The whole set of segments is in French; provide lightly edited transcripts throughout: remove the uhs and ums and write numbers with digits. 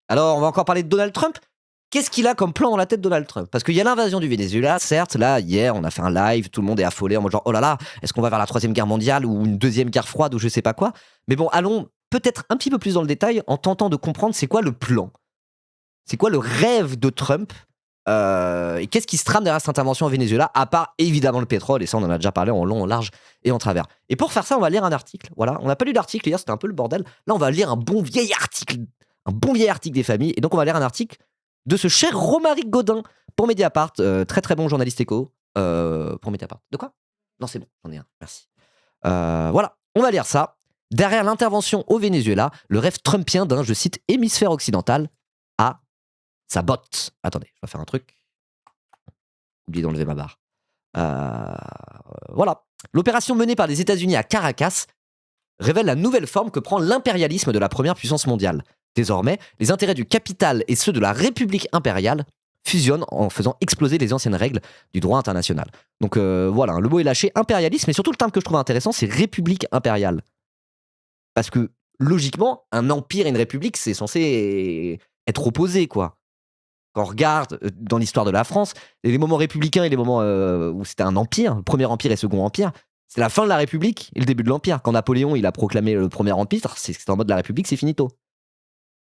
Alors, on va encore parler de Donald Trump. Qu'est-ce qu'il a comme plan dans la tête de Donald Trump? Parce qu'il y a l'invasion du Venezuela, certes, là, hier, on a fait un live, tout le monde est affolé en mode genre, oh là là, est-ce qu'on va vers la troisième guerre mondiale ou une deuxième guerre froide ou je sais pas quoi? Mais bon, allons peut-être un petit peu plus dans le détail en tentant de comprendre c'est quoi le plan. C'est quoi le rêve de Trump et qu'est-ce qui se trame derrière cette intervention au Venezuela, à part évidemment le pétrole, et ça on en a déjà parlé en long, en large et en travers. Et pour faire ça, on va lire un article. Voilà, on n'a pas lu d'article hier, c'était un peu le bordel. Là, on va lire un bon vieil article des familles. Et donc, on va lire un article de ce cher Romaric Gaudin pour Mediapart, très très bon journaliste éco pour Mediapart. De quoi? Non, c'est bon, j'en ai un, merci. Voilà, on va lire ça. Derrière l'intervention au Venezuela, le rêve trumpien d'un, je cite, hémisphère occidental a sa botte. Attendez, je vais faire un truc. Oublié d'enlever ma barre. Voilà. L'opération menée par les États-Unis à Caracas révèle la nouvelle forme que prend l'impérialisme de la première puissance mondiale. Désormais, les intérêts du capital et ceux de la République impériale fusionnent en faisant exploser les anciennes règles du droit international. Donc voilà, le mot est lâché, impérialisme, et surtout le terme que je trouve intéressant, c'est République impériale. Parce que logiquement, un empire et une république, c'est censé être opposé, quoi. Quand on regarde dans l'histoire de la France, les moments républicains et les moments où c'était un empire, le premier empire et le second empire, c'est la fin de la République et le début de l'Empire. Quand Napoléon il a proclamé le premier empire, c'est en mode la République, c'est finito.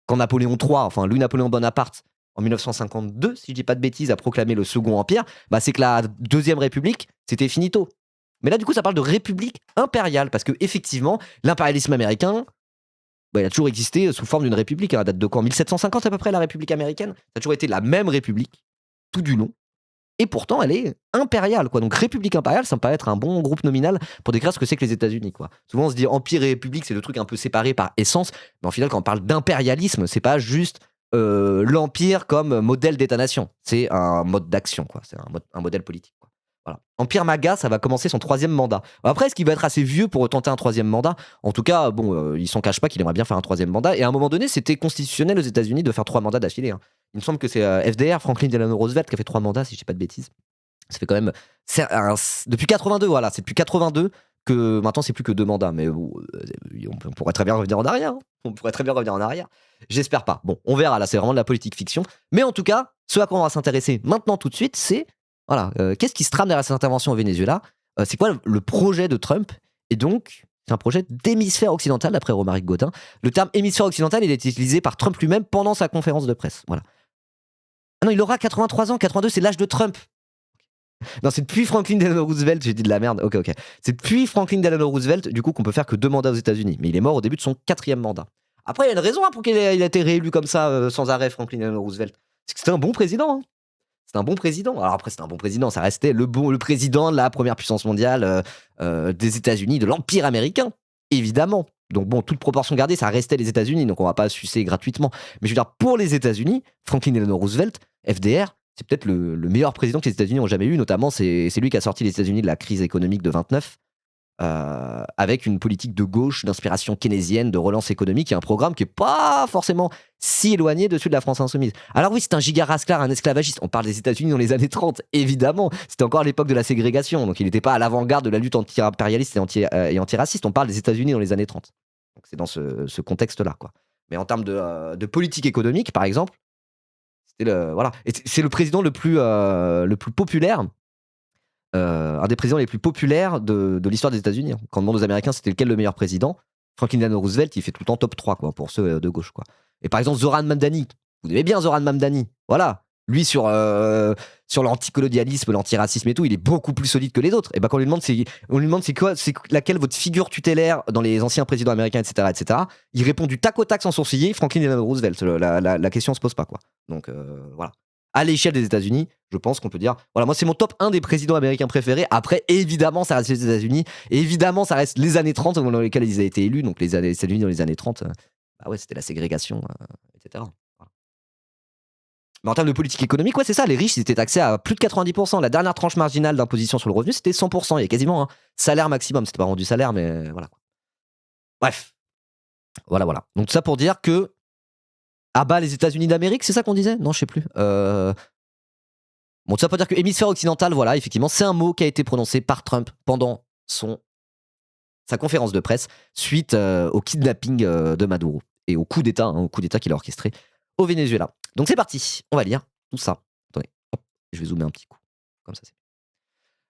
Quand Napoléon III, enfin Louis-Napoléon Bonaparte, en 1952, si je dis pas de bêtises, a proclamé le second empire, bah c'est que la deuxième République, c'était finito. Mais là, du coup, ça parle de République impériale, parce que effectivement, l'impérialisme américain, bah, il a toujours existé sous forme d'une république. À date de quand? 1750 à peu près, la République américaine. Ça a toujours été la même république, tout du long. Et pourtant, elle est impériale, quoi. Donc, République impériale, ça me paraît être un bon groupe nominal pour décrire ce que c'est que les États-Unis, quoi. Souvent, on se dit empire et république, c'est deux trucs un peu séparés par essence. Mais en final, quand on parle d'impérialisme, c'est pas juste l'empire comme modèle d'État-nation. C'est un mode d'action, quoi. C'est un modèle politique, quoi. Voilà. Empire MAGA, ça va commencer son 3e mandat. Après, est-ce qu'il va être assez vieux pour tenter un 3e mandat? En tout cas, bon, il s'en cache pas qu'il aimerait bien faire un 3e mandat. Et à un moment donné, c'était constitutionnel aux États-Unis de faire 3 mandats d'affilée, hein. Il me semble que c'est FDR, Franklin Delano Roosevelt, qui a fait 3 mandats, si je dis pas de bêtises. Ça fait quand même. Depuis 82, voilà, c'est depuis 82 que maintenant c'est plus que 2 mandats. Mais on pourrait très bien revenir en arrière. Hein. On pourrait très bien revenir en arrière. J'espère pas. Bon, on verra, là, c'est vraiment de la politique fiction. Mais en tout cas, ce à quoi on va s'intéresser maintenant tout de suite, c'est. Voilà, qu'est-ce qui se trame derrière cette intervention au Venezuela? C'est quoi le projet de Trump? Et donc, c'est un projet d'hémisphère occidental, d'après Romaric Gaudin. Le terme hémisphère occidental, il est utilisé par Trump lui-même pendant sa conférence de presse. Voilà. Ah non, il aura 83 ans, 82, c'est l'âge de Trump. Non, c'est depuis Franklin Delano Roosevelt, j'ai dit de la merde, ok. C'est depuis Franklin Delano Roosevelt, du coup, qu'on peut faire que 2 mandats aux États-Unis. Mais il est mort au début de son 4e mandat. Après, il y a une raison pour qu'il ait été réélu comme ça, sans arrêt, Franklin Delano Roosevelt. C'est que c'était un bon président. Hein. C'est un bon président. Alors après, c'est un bon président, ça restait le président de la première puissance mondiale des États-Unis, de l'Empire américain, évidemment. Donc bon, toute proportion gardée, ça restait les États-Unis, donc on va pas sucer gratuitement. Mais je veux dire, pour les États-Unis, Franklin Delano Roosevelt, FDR, c'est peut-être le meilleur président que les États-Unis ont jamais eu. Notamment, c'est lui qui a sorti les États-Unis de la crise économique de 29. Avec une politique de gauche, d'inspiration keynésienne, de relance économique, et un programme qui est pas forcément si éloigné de celui de la France insoumise. Alors oui, c'est un giga rasclar, un esclavagiste. On parle des États-Unis dans les années 30, évidemment. C'était encore l'époque de la ségrégation, donc il n'était pas à l'avant-garde de la lutte anti-impérialiste et antiraciste. On parle des États-Unis dans les années 30. Donc c'est dans ce contexte-là, quoi. Mais en termes de politique économique, par exemple, voilà. Et c'est le président le plus populaire. Un des présidents les plus populaires de l'histoire des États-Unis. Quand on demande aux Américains c'était lequel le meilleur président, Franklin Delano Roosevelt, il fait tout le temps top 3 quoi, pour ceux de gauche. Quoi. Et par exemple, Zoran Mamdani, vous aimez bien Zoran Mamdani, voilà. Lui, sur l'anticolonialisme, l'antiracisme et tout, il est beaucoup plus solide que les autres. Et ben, quand on lui demande c'est laquelle votre figure tutélaire dans les anciens présidents américains, etc., il répond du tac au tac sans sourciller, Franklin Delano Roosevelt. La question se pose pas, quoi. Donc, voilà. À l'échelle des États-Unis, je pense qu'on peut dire, voilà, moi c'est mon top 1 des présidents américains préférés. Après, évidemment, ça reste les États-Unis. Et évidemment, ça reste les années 30 dans lesquelles ils ont été élus. Donc les États-Unis dans les années 30, bah ouais, c'était la ségrégation, etc. Voilà. Mais en termes de politique économique, ouais, c'est ça. Les riches, ils étaient taxés à plus de 90%. La dernière tranche marginale d'imposition sur le revenu, c'était 100%. Il y a quasiment un salaire maximum. C'était pas rendu salaire, mais voilà. Bref. Voilà. Donc tout ça pour dire que ah bah les États-Unis d'Amérique, c'est ça qu'on disait? Non, je sais plus. Bon, tout ça pour dire que hémisphère occidental, voilà, effectivement, c'est un mot qui a été prononcé par Trump pendant sa conférence de presse suite au kidnapping de Maduro et au coup d'État qu'il a orchestré au Venezuela. Donc c'est parti, on va lire tout ça. Attendez, hop, je vais zoomer un petit coup. Comme ça, c'est.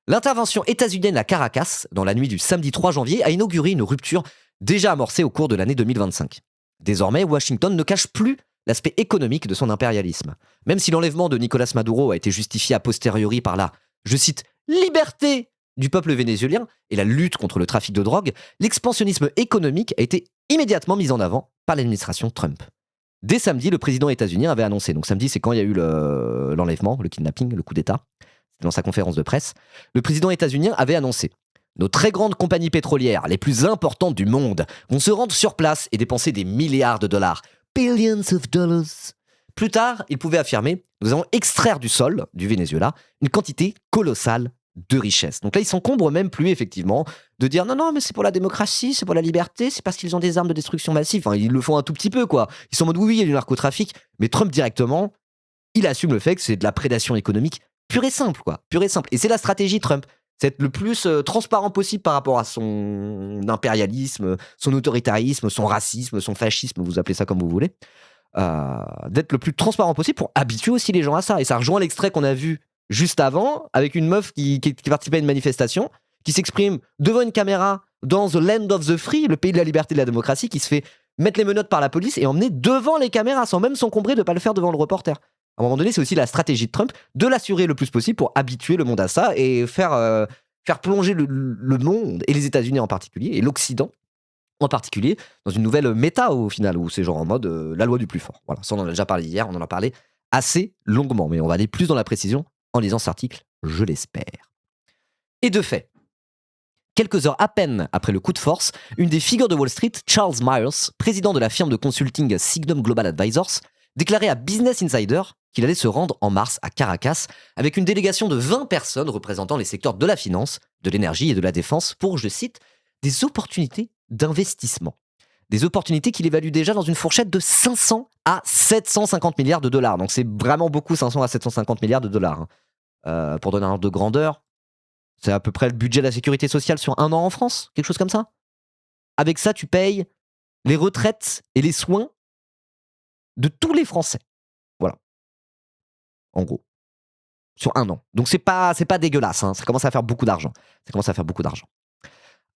L'intervention états-unienne à Caracas, dans la nuit du samedi 3 janvier, a inauguré une rupture déjà amorcée au cours de l'année 2025. Désormais, Washington ne cache plus l'aspect économique de son impérialisme. Même si l'enlèvement de Nicolas Maduro a été justifié a posteriori par la, je cite, liberté du peuple vénézuélien et la lutte contre le trafic de drogue, l'expansionnisme économique a été immédiatement mis en avant par l'administration Trump. Dès samedi, le président états-unien avait annoncé, donc samedi c'est quand il y a eu l'enlèvement, le kidnapping, le coup d'État, c'était dans sa conférence de presse, le président états-unien avait annoncé: nos très grandes compagnies pétrolières, les plus importantes du monde, vont se rendre sur place et dépenser des milliards de dollars. Billions of dollars. Plus tard, il pouvait affirmer: nous allons extraire du sol, du Venezuela, une quantité colossale de richesses. Donc là, ils s'encombrent même plus, effectivement, de dire non, mais c'est pour la démocratie, c'est pour la liberté, c'est parce qu'ils ont des armes de destruction massive. Enfin, ils le font un tout petit peu, quoi. Ils sont en mode oui, il y a du narcotrafic, mais Trump, directement, il assume le fait que c'est de la prédation économique pure et simple, quoi. Pure et simple. Et c'est la stratégie Trump. C'est être le plus transparent possible par rapport à son impérialisme, son autoritarisme, son racisme, son fascisme, vous appelez ça comme vous voulez. D'être le plus transparent possible pour habituer aussi les gens à ça. Et ça rejoint l'extrait qu'on a vu juste avant, avec une meuf qui participait à une manifestation, qui s'exprime devant une caméra dans The Land of the Free, le pays de la liberté et de la démocratie, qui se fait mettre les menottes par la police et emmener devant les caméras, sans même s'encombrer de ne pas le faire devant le reporter. À un moment donné, c'est aussi la stratégie de Trump de l'assurer le plus possible pour habituer le monde à ça et faire plonger le monde, et les États-Unis en particulier, et l'Occident en particulier, dans une nouvelle méta au final, où c'est genre en mode la loi du plus fort. Voilà, ça on en a déjà parlé hier, on en a parlé assez longuement, mais on va aller plus dans la précision en lisant cet article, je l'espère. Et de fait, quelques heures à peine après le coup de force, une des figures de Wall Street, Charles Myers, président de la firme de consulting Signum Global Advisors, déclarait à Business Insider qu'il allait se rendre en mars à Caracas avec une délégation de 20 personnes représentant les secteurs de la finance, de l'énergie et de la défense pour, je cite, des opportunités d'investissement. Des opportunités qu'il évalue déjà dans une fourchette de 500 à 750 milliards de dollars. Donc c'est vraiment beaucoup, 500 à 750 milliards de dollars. Pour donner un ordre de grandeur, c'est à peu près le budget de la sécurité sociale sur un an en France, quelque chose comme ça. Avec ça, tu payes les retraites et les soins de tous les Français. Voilà. En gros. Sur un an. Donc c'est pas dégueulasse, hein. Ça commence à faire beaucoup d'argent.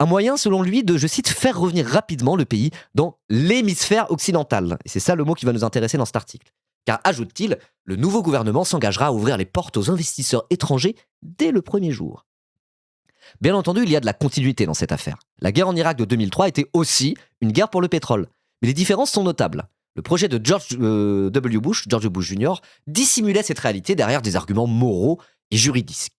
Un moyen, selon lui, de, je cite, faire revenir rapidement le pays dans l'hémisphère occidental. Et c'est ça le mot qui va nous intéresser dans cet article. Car, ajoute-t-il, le nouveau gouvernement s'engagera à ouvrir les portes aux investisseurs étrangers dès le premier jour. Bien entendu, il y a de la continuité dans cette affaire. La guerre en Irak de 2003 était aussi une guerre pour le pétrole. Mais les différences sont notables. Le projet de George Bush Jr., dissimulait cette réalité derrière des arguments moraux et juridiques.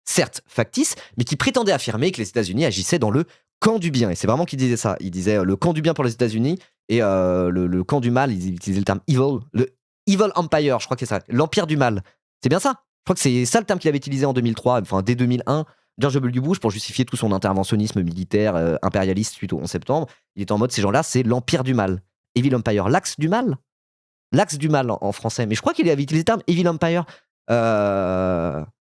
Certes factices, mais qui prétendaient affirmer que les États-Unis agissaient dans le camp du bien. Et c'est vraiment qu'il disait ça. Il disait le camp du bien pour les États-Unis et le camp du mal, il utilisait le terme evil. Le Evil Empire, je crois que c'est ça. L'empire du mal. C'est bien ça. Je crois que c'est ça le terme qu'il avait utilisé en 2003, enfin dès 2001. George W. Bush, pour justifier tout son interventionnisme militaire impérialiste suite au 11 septembre, il était en mode, ces gens-là, c'est l'empire du mal. Evil Empire, l'axe du mal. L'axe du mal en français. Mais je crois qu'il avait utilisé le terme Evil Empire. Il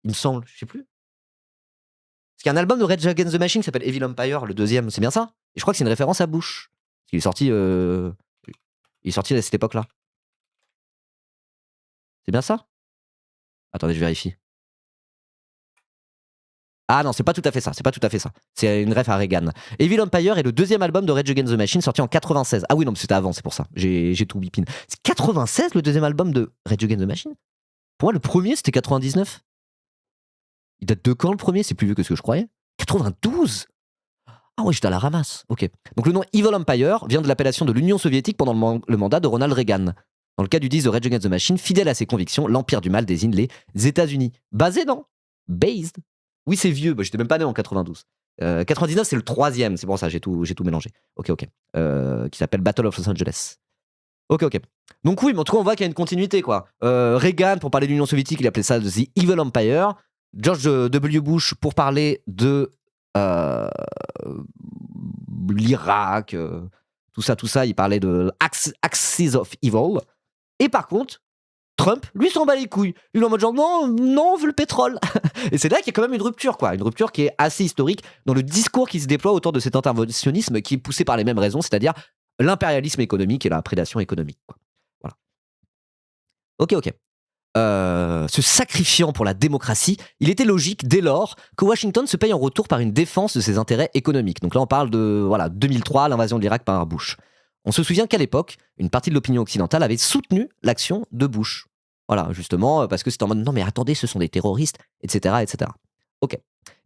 me semble, je sais plus. Parce qu'il y a un album de Rage Against the Machine qui s'appelle Evil Empire, le deuxième, c'est bien ça. Et je crois que c'est une référence à Bush. Parce qu'il est sorti à cette époque-là. C'est bien ça? Attendez, je vérifie. Ah non, c'est pas tout à fait ça. C'est une ref à Reagan. Evil Empire est le deuxième album de Rage Against the Machine sorti en 96. Ah oui, non, mais c'était avant, c'est pour ça. J'ai tout bipine. C'est 96 le deuxième album de Rage Against the Machine? Pour moi, le premier, c'était 99. Il date de quand le premier? C'est plus vieux que ce que je croyais. 92? Ah ouais, j'étais à la ramasse. Ok. Donc le nom Evil Empire vient de l'appellation de l'Union soviétique pendant le mandat de Ronald Reagan. Dans le cas du disque de Rage Against the Machine, fidèle à ses convictions, l'Empire du Mal désigne les États-Unis. Basé, non? Based. Oui, c'est vieux. Bah, j'étais même pas né en 92. 99, c'est le troisième. C'est pour ça, j'ai tout mélangé. Ok. Qui s'appelle Battle of Los Angeles. Ok. Donc oui, mais en tout cas, on voit qu'il y a une continuité, quoi. Reagan, pour parler de l'Union soviétique, il appelait ça The Evil Empire. George W. Bush, pour parler de l'Irak, tout ça, il parlait de Axis of Evil. Et par contre, Trump, lui, s'en bat les couilles. Il est en mode genre, non, on veut le pétrole. Et c'est là qu'il y a quand même une rupture, quoi. Une rupture qui est assez historique dans le discours qui se déploie autour de cet interventionnisme qui est poussé par les mêmes raisons, c'est-à-dire l'impérialisme économique et la prédation économique, quoi. Voilà. Ok. Se sacrifiant pour la démocratie, il était logique dès lors que Washington se paye en retour par une défense de ses intérêts économiques. Donc là, on parle de 2003, l'invasion de l'Irak par Bush. On se souvient qu'à l'époque, une partie de l'opinion occidentale avait soutenu l'action de Bush. Voilà, justement, parce que c'était en mode non mais attendez, ce sont des terroristes, etc. etc. Ok.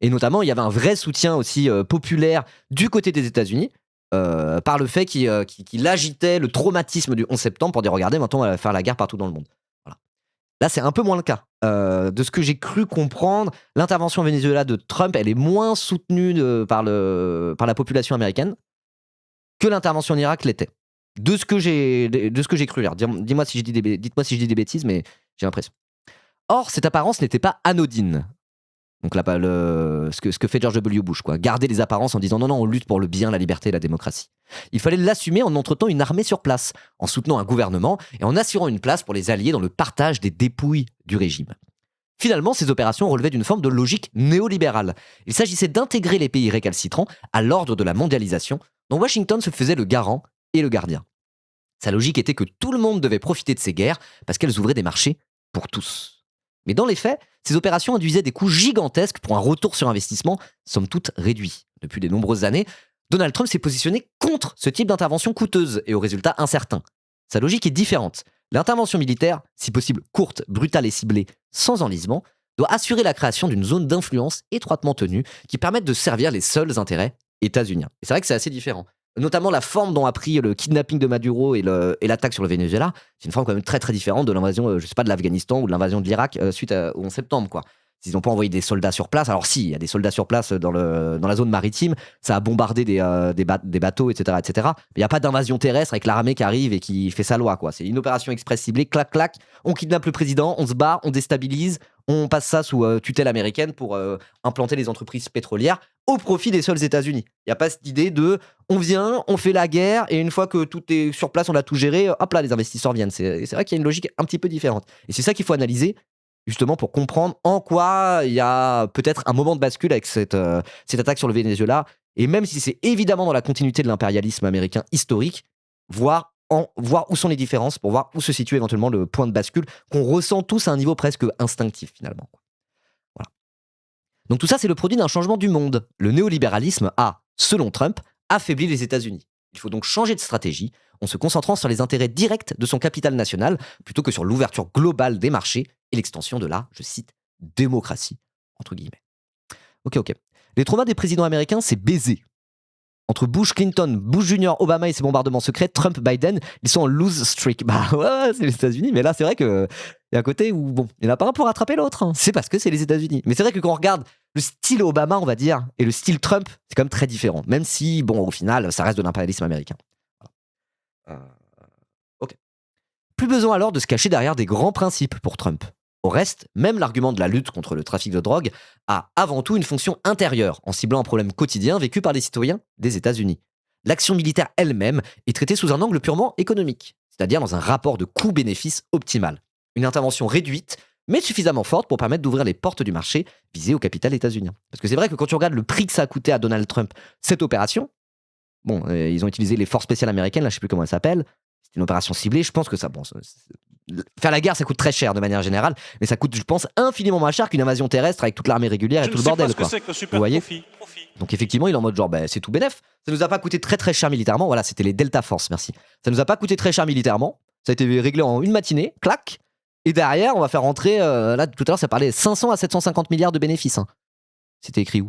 Et notamment, il y avait un vrai soutien aussi populaire du côté des États-Unis. Par le fait qu'il agitait le traumatisme du 11 septembre pour dire regardez, maintenant on va faire la guerre partout dans le monde. Voilà. Là, c'est un peu moins le cas. De ce que j'ai cru comprendre, l'intervention au Venezuela de Trump, elle est moins soutenue par la population américaine que l'intervention en Irak l'était. De ce que j'ai cru lire. Dites-moi si je dis des bêtises, mais j'ai l'impression. Or, cette apparence n'était pas anodine. Donc là, ce que fait George W. Bush, quoi. Garder les apparences en disant non, on lutte pour le bien, la liberté et la démocratie. Il fallait l'assumer en entretenant une armée sur place, en soutenant un gouvernement et en assurant une place pour les alliés dans le partage des dépouilles du régime. Finalement, ces opérations relevaient d'une forme de logique néolibérale. Il s'agissait d'intégrer les pays récalcitrants à l'ordre de la mondialisation, dont Washington se faisait le garant et le gardien. Sa logique était que tout le monde devait profiter de ces guerres parce qu'elles ouvraient des marchés pour tous. Mais dans les faits, ces opérations induisaient des coûts gigantesques pour un retour sur investissement, somme toute réduit. Depuis de nombreuses années, Donald Trump s'est positionné contre ce type d'intervention coûteuse et aux résultats incertains. Sa logique est différente. L'intervention militaire, si possible courte, brutale et ciblée, sans enlisement, doit assurer la création d'une zone d'influence étroitement tenue qui permette de servir les seuls intérêts états-uniens. Et c'est vrai que c'est assez différent. Notamment la forme dont a pris le kidnapping de Maduro et l'attaque sur le Venezuela, c'est une forme quand même très très différente de l'invasion, je sais pas, de l'Afghanistan ou de l'invasion de l'Irak suite au 11 septembre, quoi. S'ils n'ont pas envoyé des soldats sur place, alors si, il y a des soldats sur place dans la zone maritime, ça a bombardé des bateaux, etc., etc. Mais il n'y a pas d'invasion terrestre avec l'armée qui arrive et qui fait sa loi, quoi. C'est une opération express ciblée, clac, clac, on kidnappe le président, on se barre, on déstabilise, on passe ça sous tutelle américaine pour implanter les entreprises pétrolières au profit des seuls États-Unis. Il n'y a pas cette idée de on vient, on fait la guerre, et une fois que tout est sur place, on a tout géré, hop là, les investisseurs viennent. C'est vrai qu'il y a une logique un petit peu différente. Et c'est ça qu'il faut analyser, justement, pour comprendre en quoi il y a peut-être un moment de bascule avec cette attaque sur le Venezuela. Et même si c'est évidemment dans la continuité de l'impérialisme américain historique, voir où sont les différences, pour voir où se situe éventuellement le point de bascule qu'on ressent tous à un niveau presque instinctif, finalement. Voilà. Donc tout ça, c'est le produit d'un changement du monde. Le néolibéralisme a, selon Trump, affaibli les États-Unis. Il faut donc changer de stratégie en se concentrant sur les intérêts directs de son capital national plutôt que sur l'ouverture globale des marchés et l'extension de la, je cite, démocratie, entre guillemets. Ok. Les traumas des présidents américains, c'est baiser. Entre Bush, Clinton, Bush Jr., Obama et ses bombardements secrets, Trump, Biden, ils sont en lose streak. Bah ouais, c'est les États-Unis, mais là, c'est vrai qu'il y a un côté où, bon, il n'y en a pas un pour rattraper l'autre. Hein. C'est parce que c'est les États-Unis. Mais c'est vrai que quand on regarde le style Obama, on va dire, et le style Trump, c'est quand même très différent. Même si, bon, au final, ça reste de l'impérialisme américain. Ok. Plus besoin alors de se cacher derrière des grands principes pour Trump. Au reste, même l'argument de la lutte contre le trafic de drogue a avant tout une fonction intérieure, en ciblant un problème quotidien vécu par les citoyens des États-Unis. L'action militaire elle-même est traitée sous un angle purement économique, c'est-à-dire dans un rapport de coût-bénéfice optimal. Une intervention réduite, mais suffisamment forte pour permettre d'ouvrir les portes du marché visé au capital états-unien. Parce que c'est vrai que quand tu regardes le prix que ça a coûté à Donald Trump, cette opération, bon, ils ont utilisé les forces spéciales américaines, là je sais plus comment elles s'appellent, c'est une opération ciblée, je pense que ça, bon, faire la guerre, ça coûte très cher de manière générale, mais ça coûte, je pense, infiniment moins cher qu'une invasion terrestre avec toute l'armée régulière et tout le bordel, quoi. Vous voyez ? Donc effectivement, il est en mode genre, c'est tout bénef. Ça nous a pas coûté très très cher militairement. Voilà, c'était les Delta Force, merci. Ça nous a pas coûté très cher militairement. Ça a été réglé en une matinée, clac. Et derrière, on va faire rentrer, là tout à l'heure, ça parlait 500 à 750 milliards de bénéfices. Hein. C'était écrit où ?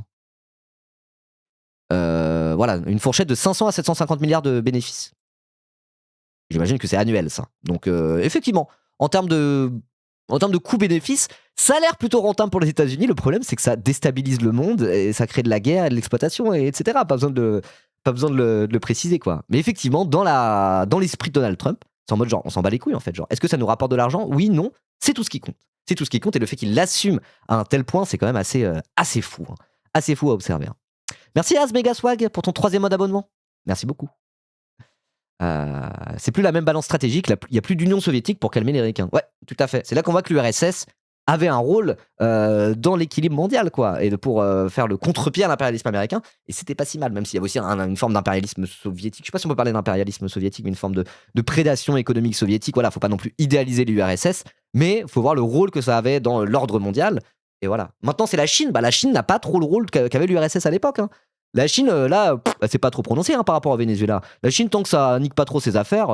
Voilà, une fourchette de 500 à 750 milliards de bénéfices. J'imagine que c'est annuel, ça. Donc, effectivement, en termes de coût-bénéfice, ça a l'air plutôt rentable pour les États-Unis. Le problème, c'est que ça déstabilise le monde et ça crée de la guerre et de l'exploitation, etc. Pas besoin de le préciser, quoi. Mais effectivement, dans l'esprit de Donald Trump, c'est en mode genre, on s'en bat les couilles, en fait. Genre, est-ce que ça nous rapporte de l'argent ? Oui, non. C'est tout ce qui compte. C'est tout ce qui compte. Et le fait qu'il l'assume à un tel point, c'est quand même assez fou. Hein. Assez fou à observer. Hein. Merci Asmegaswag pour ton 3e mois d'abonnement. Merci beaucoup. C'est plus la même balance stratégique, il n'y a plus d'Union soviétique pour calmer les Ricains. Ouais, tout à fait. C'est là qu'on voit que l'URSS avait un rôle dans l'équilibre mondial, quoi, et pour faire le contre-pied à l'impérialisme américain. Et c'était pas si mal, même s'il y avait aussi une forme d'impérialisme soviétique. Je sais pas si on peut parler d'impérialisme soviétique, mais une forme de prédation économique soviétique. Voilà, faut pas non plus idéaliser l'URSS, mais faut voir le rôle que ça avait dans l'ordre mondial. Et voilà. Maintenant, c'est la Chine. Bah, la Chine n'a pas trop le rôle qu'avait l'URSS à l'époque. Hein. La Chine, là, c'est pas trop prononcé par rapport au Venezuela. La Chine, tant que ça nique pas trop ses affaires,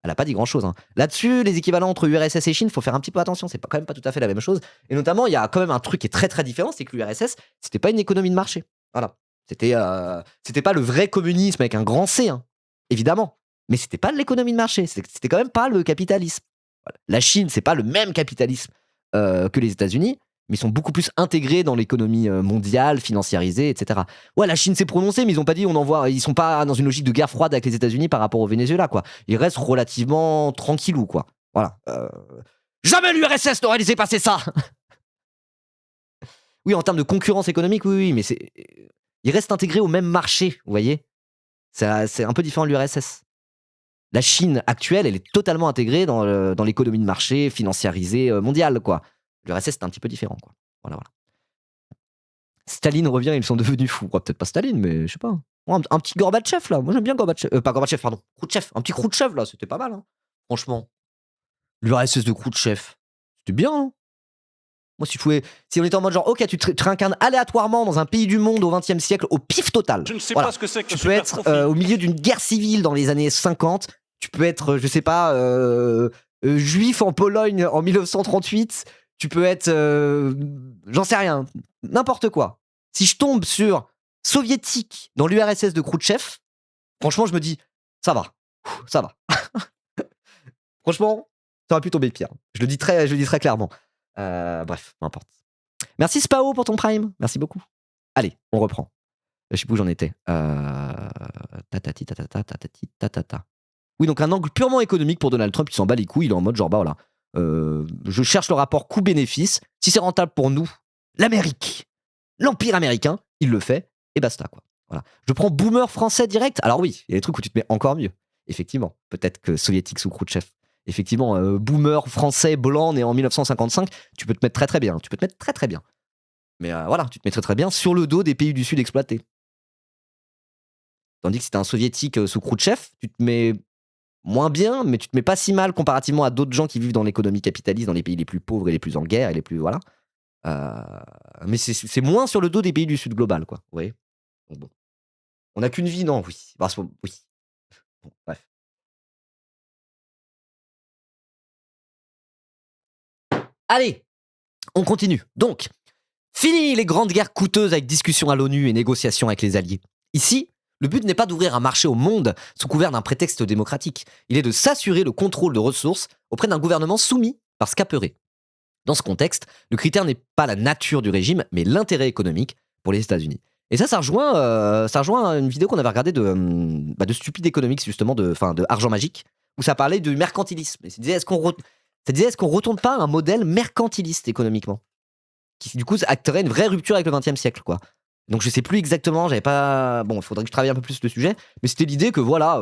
elle a pas dit grand-chose. Hein. Là-dessus, les équivalents entre URSS et Chine, faut faire un petit peu attention. C'est quand même pas tout à fait la même chose. Et notamment, il y a quand même un truc qui est très très différent, c'est que l'URSS, c'était pas une économie de marché. Voilà. C'était pas le vrai communisme avec un grand C, hein, évidemment. Mais c'était pas de l'économie de marché. C'était quand même pas le capitalisme. Voilà. La Chine, c'est pas le même capitalisme que les États-Unis, mais ils sont beaucoup plus intégrés dans l'économie mondiale, financiarisée, etc. Ouais, la Chine s'est prononcée, mais ils ont pas dit ils sont pas dans une logique de guerre froide avec les États-Unis par rapport au Venezuela, quoi. Ils restent relativement tranquillou, quoi. Voilà. Jamais l'URSS n'aurait laissé passer ça. Oui, en termes de concurrence économique, oui, mais ils restent intégrés au même marché, vous voyez. C'est un peu différent de l'URSS. La Chine actuelle, elle est totalement intégrée dans l'économie de marché financiarisée mondiale, quoi. L'URSS, c'est un petit peu différent, quoi. Voilà. Staline revient, ils sont devenus fous. Peut-être pas Staline, mais je sais pas. Un petit Gorbatchev, là. Moi, j'aime bien Gorbatchev. Pas Gorbatchev, pardon. Khrouchtchev. Un petit Khrouchtchev, là, c'était pas mal, hein. Franchement. L'URSS de Khrouchtchev. C'était bien, hein. Moi, si on était en mode genre, ok, tu te réincarnes aléatoirement dans un pays du monde au XXe siècle, au pif total. Je ne sais pas ce que c'est que tu peux être au milieu d'une guerre civile dans les années 50. Tu peux être, je sais pas, juif en Pologne en 1938. Tu peux être, j'en sais rien, n'importe quoi. Si je tombe sur soviétique dans l'URSS de Khrouchtchev, franchement, je me dis, ça va. Franchement, ça aurait pu tomber pire. Je le dis très clairement. Bref, peu importe. Merci Spao pour ton prime. Merci beaucoup. Allez, on reprend. Je sais plus où j'en étais. Tatati, tatata, tatati, tatata. Oui, donc un angle purement économique pour Donald Trump, il s'en bat les couilles, il est en mode genre, bah voilà. Je cherche le rapport coût-bénéfice. Si c'est rentable pour nous, l'Amérique, l'Empire américain, il le fait, et basta, quoi. Voilà. Je prends boomer français direct. Alors oui, il y a des trucs où tu te mets encore mieux. Effectivement. Peut-être que soviétique sous Khrouchtchev. Effectivement, boomer français blanc né en 1955, tu peux te mettre très très bien. Mais voilà, tu te mets très très bien sur le dos des pays du Sud exploités. Tandis que si t'es un soviétique sous Khrouchtchev, tu te mets moins bien, mais tu te mets pas si mal comparativement à d'autres gens qui vivent dans l'économie capitaliste, dans les pays les plus pauvres et les plus en guerre et les plus. Voilà. Mais c'est moins sur le dos des pays du Sud global, quoi. Vous voyez. Bon. On n'a qu'une vie, non? Oui. Bah, oui. Bon, bref. Allez, on continue. Donc, fini les grandes guerres coûteuses avec discussions à l'ONU et négociations avec les alliés. Ici, le but n'est pas d'ouvrir un marché au monde sous couvert d'un prétexte démocratique. Il est de s'assurer le contrôle de ressources auprès d'un gouvernement soumis par Scaperet. Dans ce contexte, le critère n'est pas la nature du régime, mais l'intérêt économique pour les États-Unis. Et ça rejoint une vidéo qu'on avait regardée de Stupide Economics, justement, de Argent Magique, où ça parlait du mercantilisme. Et ça disait, est-ce qu'on retourne pas à un modèle mercantiliste économiquement, qui du coup acterait une vraie rupture avec le XXe siècle, quoi. Donc je sais plus exactement, j'avais pas. Bon, il faudrait que je travaille un peu plus le sujet, mais c'était l'idée que voilà,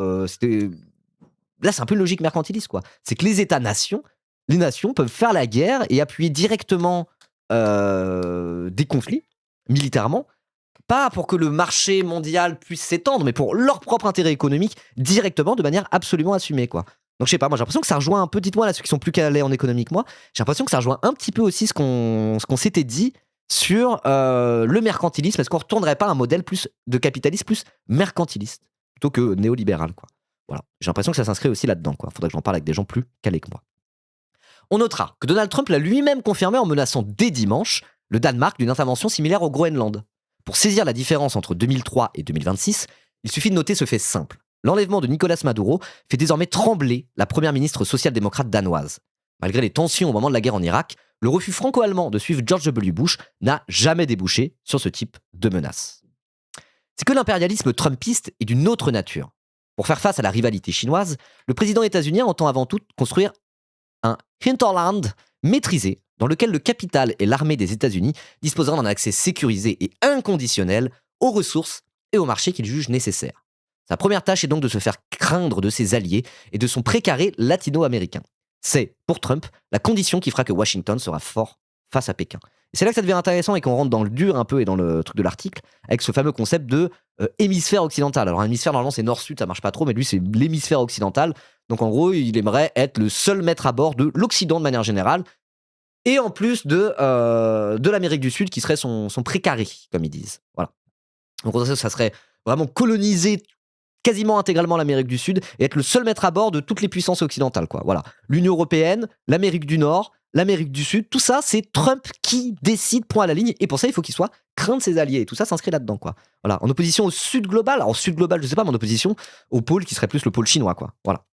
là c'est un peu une logique mercantiliste, quoi. C'est que les nations peuvent faire la guerre et appuyer directement des conflits militairement, pas pour que le marché mondial puisse s'étendre, mais pour leur propre intérêt économique directement, de manière absolument assumée, quoi. Donc je sais pas, moi j'ai l'impression que ça rejoint un peu, dites-moi là ceux qui sont plus calés en économie que moi, j'ai l'impression que ça rejoint un petit peu aussi ce qu'on s'était dit sur le mercantilisme. Est-ce qu'on retournerait pas à un modèle plus de capitalisme plus mercantiliste plutôt que néolibéral, quoi. Voilà, j'ai l'impression que ça s'inscrit aussi là-dedans, quoi. Faudrait que j'en parle avec des gens plus calés que moi. On notera que Donald Trump l'a lui-même confirmé en menaçant dès dimanche le Danemark d'une intervention similaire au Groenland. Pour saisir la différence entre 2003 et 2026, il suffit de noter ce fait simple. L'enlèvement de Nicolas Maduro fait désormais trembler la première ministre social-démocrate danoise. Malgré les tensions au moment de la guerre en Irak, le refus franco-allemand de suivre George W. Bush n'a jamais débouché sur ce type de menace. C'est que l'impérialisme trumpiste est d'une autre nature. Pour faire face à la rivalité chinoise, le président états-unien entend avant tout construire un hinterland maîtrisé dans lequel le capital et l'armée des États-Unis disposeront d'un accès sécurisé et inconditionnel aux ressources et aux marchés qu'il juge nécessaires. Sa première tâche est donc de se faire craindre de ses alliés et de son précaré latino-américain. c'est, pour Trump, la condition qui fera que Washington sera fort face à Pékin. Et c'est là que ça devient intéressant et qu'on rentre dans le dur un peu et dans le truc de l'article, avec ce fameux concept de hémisphère occidental. Alors, un hémisphère, normalement, c'est nord-sud, ça marche pas trop, mais lui, c'est l'hémisphère occidental. Donc, en gros, il aimerait être le seul maître à bord de l'Occident de manière générale, et en plus de l'Amérique du Sud, qui serait son précaré, comme ils disent. Voilà. Donc, ça serait vraiment coloniser quasiment intégralement l'Amérique du Sud et être le seul maître à bord de toutes les puissances occidentales, quoi. Voilà. L'Union européenne, l'Amérique du Nord, l'Amérique du Sud, tout ça, c'est Trump qui décide, point à la ligne, et pour ça, il faut qu'il soit craint de ses alliés, et tout ça s'inscrit là-dedans, quoi. Voilà. En opposition au Sud global, alors Sud global, je sais pas, mais en opposition au pôle qui serait plus le pôle chinois, quoi. Voilà.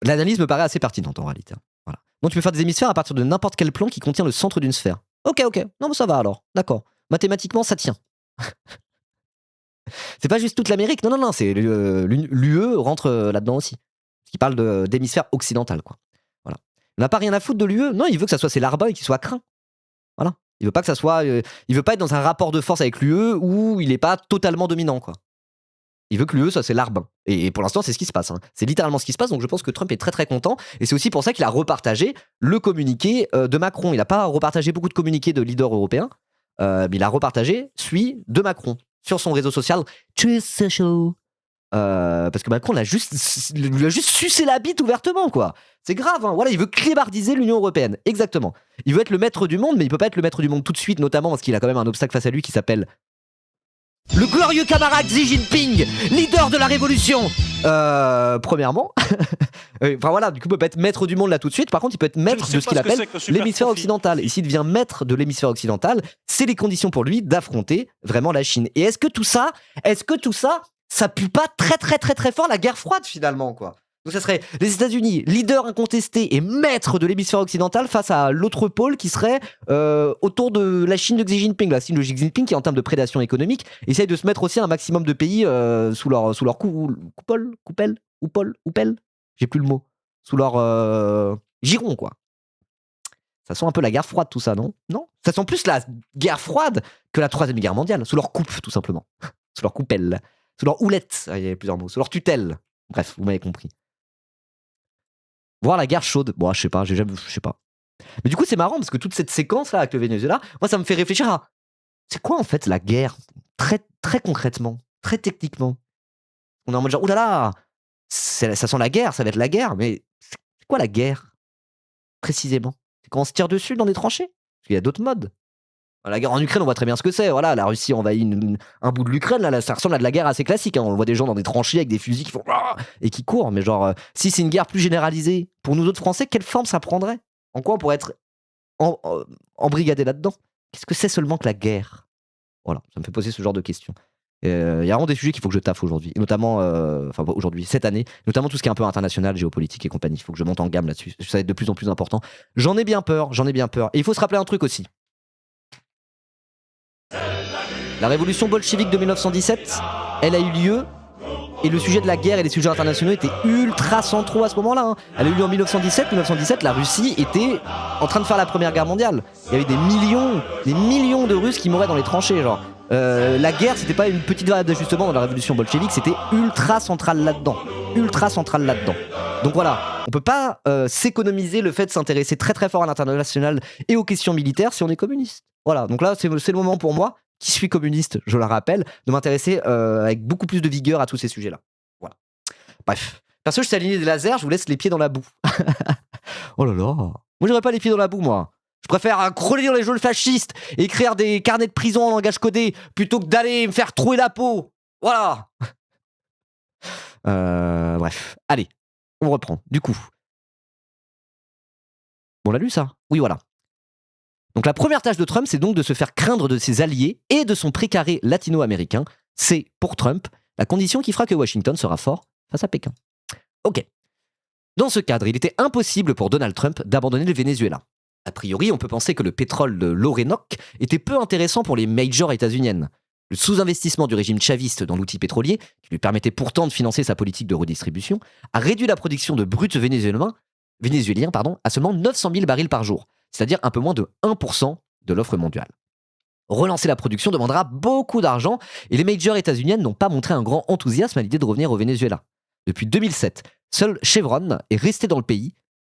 L'analyse me paraît assez pertinente en réalité. Voilà. Donc tu peux faire des hémisphères à partir de n'importe quel plan qui contient le centre d'une sphère. Ok, non mais ça va alors, d'accord. Mathématiquement, ça tient. C'est pas juste toute l'Amérique, non, c'est l'UE rentre là-dedans aussi. Qui parle d'hémisphère occidental, quoi. Voilà. Il n'a pas rien à foutre de l'UE, non, il veut que ça soit ses larbins et qu'il soit craint. Voilà. Il veut pas que ça soit, il veut pas être dans un rapport de force avec l'UE où il est pas totalement dominant, quoi. Il veut que l'UE soit ses larbins. Et pour l'instant, c'est ce qui se passe. Hein. C'est littéralement ce qui se passe. Donc je pense que Trump est très très content. Et c'est aussi pour ça qu'il a repartagé le communiqué de Macron. Il n'a pas repartagé beaucoup de communiqués de leaders européens. Mais il a repartagé celui de Macron sur son réseau social Truth Social. Parce que Macron lui a juste sucé la bite ouvertement, quoi. C'est grave, hein. Voilà, il veut clébardiser l'Union européenne. Exactement. Il veut être le maître du monde, mais il peut pas être le maître du monde tout de suite, notamment parce qu'il a quand même un obstacle face à lui qui s'appelle le glorieux camarade Xi Jinping, leader de la révolution. Premièrement, enfin voilà, du coup, il peut pas être maître du monde là tout de suite. Par contre, il peut être maître de ce qu'il appelle l'hémisphère occidental. Et s'il devient maître de l'hémisphère occidental, c'est les conditions pour lui d'affronter vraiment la Chine. Et est-ce que tout ça, ça pue pas très très très très fort la guerre froide finalement, quoi. Donc ça serait les États-Unis, leader incontesté et maître de l'hémisphère occidental face à l'autre pôle qui serait autour de la Chine de Xi Jinping. La Chine de Xi Jinping qui, en termes de prédation économique, essaye de se mettre aussi un maximum de pays sous leur coupelle, j'ai plus le mot, sous leur giron, quoi. Ça sent un peu la guerre froide tout ça, non? Non? Ça sent plus la guerre froide que la Troisième Guerre mondiale, sous leur coupe tout simplement, sous leur coupelle, sous leur houlette, il y avait plusieurs mots, sous leur tutelle. Bref, vous m'avez compris. Voir la guerre chaude. Bon, je sais pas. Mais du coup, c'est marrant parce que toute cette séquence là avec le Venezuela, moi, ça me fait réfléchir à c'est quoi en fait la guerre très très concrètement, très techniquement. On est en mode genre oulala, ça sent la guerre, ça va être la guerre, mais c'est quoi la guerre précisément? C'est quand on se tire dessus dans des tranchées? Parce qu'il y a d'autres modes. La guerre en Ukraine, on voit très bien ce que c'est. Voilà, la Russie envahit un bout de l'Ukraine. Là, ça ressemble à de la guerre assez classique. Hein. On voit des gens dans des tranchées avec des fusils qui font et qui courent. Mais genre, si c'est une guerre plus généralisée, pour nous autres Français, quelle forme ça prendrait? En quoi on pourrait être embrigadé là-dedans? Qu'est-ce que c'est seulement que la guerre? Voilà, ça me fait poser ce genre de questions. Il y a vraiment des sujets qu'il faut que je taffe aujourd'hui, et notamment, enfin aujourd'hui, cette année, notamment tout ce qui est un peu international, géopolitique et compagnie. Il faut que je monte en gamme là-dessus. Ça va être de plus en plus important. J'en ai bien peur. Et il faut se rappeler un truc aussi. La révolution bolchevique de 1917, elle a eu lieu, et le sujet de la guerre et les sujets internationaux étaient ultra centraux à ce moment-là. Hein. Elle a eu lieu en 1917. 1917, la Russie était en train de faire la Première Guerre mondiale. Il y avait des millions de Russes qui mouraient dans les tranchées. Genre. La guerre, c'était pas une petite variable d'ajustement dans la révolution bolchevique, c'était ultra central là-dedans. Donc voilà, on peut pas s'économiser le fait de s'intéresser très très fort à l'international et aux questions militaires si on est communiste. Voilà, donc là c'est le moment pour moi, qui suis communiste, je le rappelle, de m'intéresser avec beaucoup plus de vigueur à tous ces sujets-là. Voilà. Bref, perso je suis aligné des lasers, je vous laisse les pieds dans la boue. Oh là là, moi j'aurais pas les pieds dans la boue moi. Je préfère crawler dans les geôles fascistes et écrire des carnets de prison en langage codé plutôt que d'aller me faire trouer la peau. Voilà. Bref, allez, on reprend. Du coup, on l'a lu ça? Oui, voilà. Donc la première tâche de Trump, c'est donc de se faire craindre de ses alliés et de son précaré latino-américain. C'est, pour Trump, la condition qui fera que Washington sera fort face à Pékin. Ok. Dans ce cadre, il était impossible pour Donald Trump d'abandonner le Venezuela. A priori, on peut penser que le pétrole de l'Orénoque était peu intéressant pour les majors états-uniennes. Le sous-investissement du régime chaviste dans l'outil pétrolier, qui lui permettait pourtant de financer sa politique de redistribution, a réduit la production de brut vénézuélien à seulement 900 000 barils par jour, c'est-à-dire un peu moins de 1% de l'offre mondiale. Relancer la production demandera beaucoup d'argent et les majors états-uniennes n'ont pas montré un grand enthousiasme à l'idée de revenir au Venezuela. Depuis 2007, seul Chevron est resté dans le pays,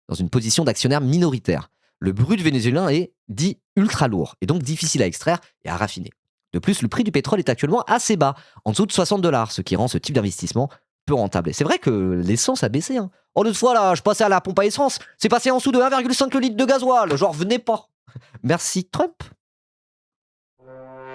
dans une position d'actionnaire minoritaire. Le brut vénézuélien est dit ultra lourd et donc difficile à extraire et à raffiner. De plus, le prix du pétrole est actuellement assez bas, en dessous de $60, ce qui rend ce type d'investissement peu rentable. Et c'est vrai que l'essence a baissé. Hein. Oh, l'autre fois, là, je passais à la pompe à essence, c'est passé en dessous de 1,5 le litre de gasoil. Genre, venez pas. Merci Trump.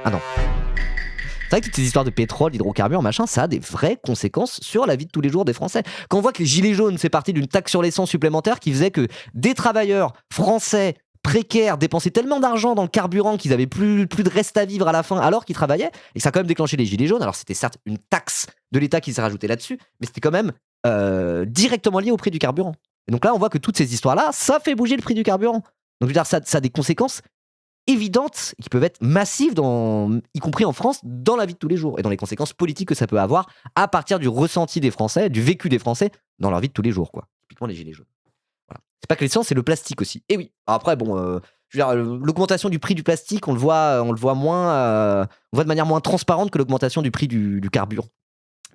Ah non. C'est vrai que toutes ces histoires de pétrole, d'hydrocarbures, machin, ça a des vraies conséquences sur la vie de tous les jours des Français. Quand on voit que les gilets jaunes, c'est parti d'une taxe sur l'essence supplémentaire qui faisait que des travailleurs français précaires dépensaient tellement d'argent dans le carburant qu'ils avaient plus de reste à vivre à la fin alors qu'ils travaillaient, et ça a quand même déclenché les gilets jaunes. Alors c'était certes une taxe de l'État qui s'est rajoutée là-dessus, mais c'était quand même directement lié au prix du carburant. Et donc là, on voit que toutes ces histoires-là, ça fait bouger le prix du carburant. Donc je veux dire, ça a des conséquences évidentes qui peuvent être massives, y compris en France, dans la vie de tous les jours et dans les conséquences politiques que ça peut avoir à partir du ressenti des Français, du vécu des Français dans leur vie de tous les jours, quoi. Typiquement les gilets jaunes. Voilà. C'est pas que l'essence, c'est le plastique aussi. Et oui. Alors après, bon, je veux dire, l'augmentation du prix du plastique, on le voit moins, on voit de manière moins transparente que l'augmentation du prix du carburant,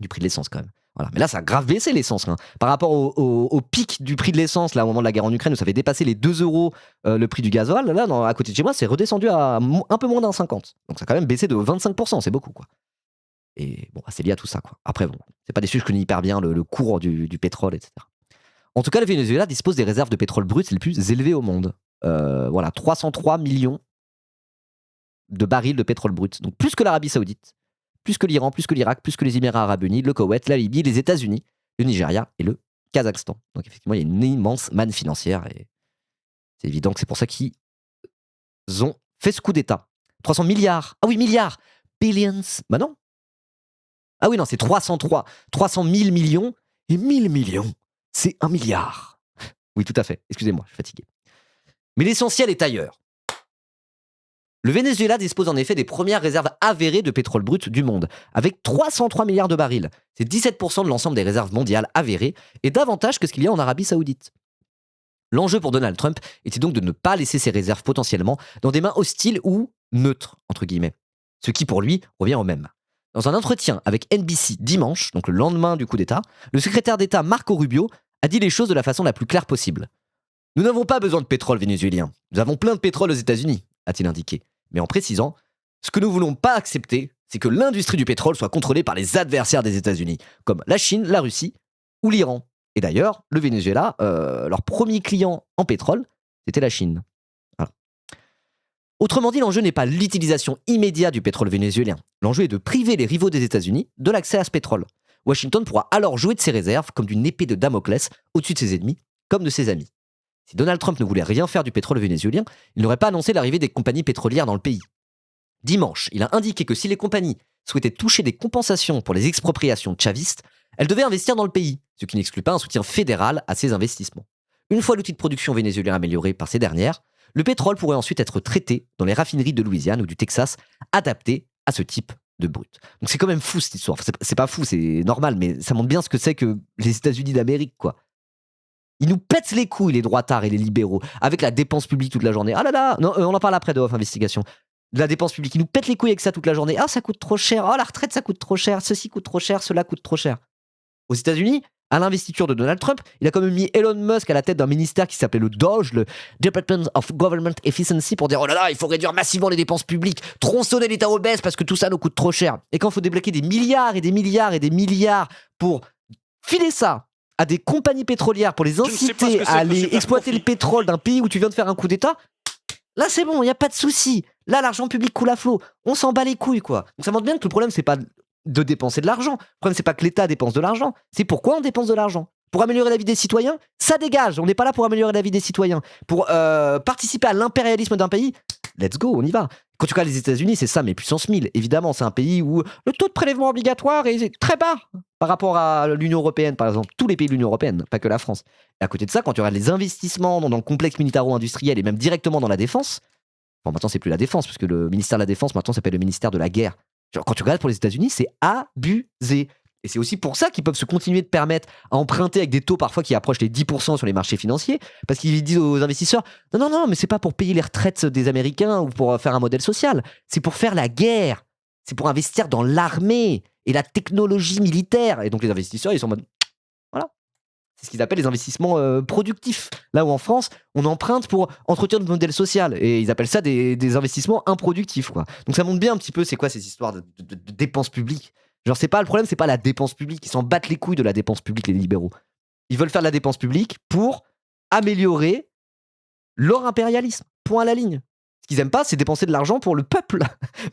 du prix de l'essence quand même. Voilà. Mais là, ça a grave baissé l'essence. Hein. Par rapport au pic du prix de l'essence, là, au moment de la guerre en Ukraine, où ça avait dépassé les 2 euros le prix du gasoil, là, à côté de chez moi, c'est redescendu à un peu moins d'1,50. Donc ça a quand même baissé de 25%, c'est beaucoup, quoi. Et bon, c'est lié à tout ça, quoi. Après, bon, c'est pas des sujets que je connais hyper bien, le cours du pétrole, etc. En tout cas, le Venezuela dispose des réserves de pétrole brut les plus élevées au monde. Voilà, 303 millions de barils de pétrole brut. Donc plus que l'Arabie Saoudite, plus que l'Iran, plus que l'Irak, plus que les Émirats Arabes Unis, le Koweït, la Libye, les États-Unis, le Nigeria et le Kazakhstan. Donc effectivement, il y a une immense manne financière et c'est évident que c'est pour ça qu'ils ont fait ce coup d'État. 300 milliards. Ah oui, milliards. Billions. Bah non. Ah oui, non, c'est 303. 300 000 millions et 1000 millions. C'est 1 milliard. Oui, tout à fait. Excusez-moi, je suis fatigué. Mais l'essentiel est ailleurs. Le Venezuela dispose en effet des premières réserves avérées de pétrole brut du monde, avec 303 milliards de barils. C'est 17% de l'ensemble des réserves mondiales avérées, et davantage que ce qu'il y a en Arabie Saoudite. L'enjeu pour Donald Trump était donc de ne pas laisser ses réserves potentiellement dans des mains hostiles ou neutres, entre guillemets. Ce qui pour lui revient au même. Dans un entretien avec NBC dimanche, donc le lendemain du coup d'État, le secrétaire d'État Marco Rubio a dit les choses de la façon la plus claire possible. Nous n'avons pas besoin de pétrole vénézuélien. Nous avons plein de pétrole aux États-Unis, a-t-il indiqué. Mais en précisant, ce que nous voulons pas accepter, c'est que l'industrie du pétrole soit contrôlée par les adversaires des États-Unis, comme la Chine, la Russie ou l'Iran. Et d'ailleurs, le Venezuela, leur premier client en pétrole, c'était la Chine. Voilà. Autrement dit, l'enjeu n'est pas l'utilisation immédiate du pétrole vénézuélien. L'enjeu est de priver les rivaux des États-Unis de l'accès à ce pétrole. Washington pourra alors jouer de ses réserves comme d'une épée de Damoclès au-dessus de ses ennemis, comme de ses amis. Si Donald Trump ne voulait rien faire du pétrole vénézuélien, il n'aurait pas annoncé l'arrivée des compagnies pétrolières dans le pays. Dimanche, il a indiqué que si les compagnies souhaitaient toucher des compensations pour les expropriations chavistes, elles devaient investir dans le pays, ce qui n'exclut pas un soutien fédéral à ces investissements. Une fois l'outil de production vénézuélien amélioré par ces dernières, le pétrole pourrait ensuite être traité dans les raffineries de Louisiane ou du Texas, adaptées à ce type de brut. Donc c'est quand même fou cette histoire. C'est pas fou, c'est normal, mais ça montre bien ce que c'est que les États-Unis d'Amérique, quoi. Ils nous pètent les couilles, les droitards et les libéraux, avec la dépense publique toute la journée. Ah là là, non, on en parle après de Off Investigation. De la dépense publique, ils nous pètent les couilles avec ça toute la journée. Ah, ça coûte trop cher. Ah, la retraite, ça coûte trop cher. Ceci coûte trop cher. Cela coûte trop cher. Aux États-Unis, à l'investiture de Donald Trump, il a quand même mis Elon Musk à la tête d'un ministère qui s'appelait le DOGE, le Department of Government Efficiency, pour dire oh là là, il faut réduire massivement les dépenses publiques, tronçonner l'État obèse parce que tout ça nous coûte trop cher. Et quand il faut débloquer des milliards et des milliards et des milliards pour filer ça à des compagnies pétrolières pour les inciter à aller exploiter le pétrole d'un pays où tu viens de faire un coup d'État, là c'est bon, il n'y a pas de souci. Là l'argent public coule à flot. On s'en bat les couilles, quoi. Donc ça montre bien que le problème c'est pas de dépenser de l'argent. Le problème c'est pas que l'État dépense de l'argent. C'est pourquoi on dépense de l'argent. Pour améliorer la vie des citoyens, ça dégage. On n'est pas là pour améliorer la vie des citoyens. Pour participer à l'impérialisme d'un pays, let's go, on y va. Quand tu regardes les États-Unis, c'est ça, mais puissance 1000. Évidemment, c'est un pays où le taux de prélèvement obligatoire est très bas par rapport à l'Union européenne, par exemple. Tous les pays de l'Union européenne, pas que la France. Et à côté de ça, quand tu regardes les investissements dans le complexe militaro-industriel et même directement dans la défense, bon, maintenant, c'est plus la défense, parce que le ministère de la Défense, maintenant, s'appelle le ministère de la Guerre. Genre, quand tu regardes pour les États-Unis, c'est abusé. Et c'est aussi pour ça qu'ils peuvent se continuer de permettre à emprunter avec des taux parfois qui approchent les 10% sur les marchés financiers, parce qu'ils disent aux investisseurs non, mais c'est pas pour payer les retraites des Américains ou pour faire un modèle social, c'est pour faire la guerre, c'est pour investir dans l'armée et la technologie militaire. Et donc les investisseurs, ils sont en mode C'est ce qu'ils appellent les investissements productifs. Là où en France, on emprunte pour entretenir notre modèle social. Et ils appellent ça des investissements improductifs, quoi. Donc ça montre bien un petit peu c'est quoi ces histoires de dépenses publiques. Genre, c'est pas le problème, c'est pas la dépense publique. Ils s'en battent les couilles de la dépense publique, les libéraux. Ils veulent faire de la dépense publique pour améliorer leur impérialisme. Point à la ligne. Ce qu'ils aiment pas, c'est dépenser de l'argent pour le peuple.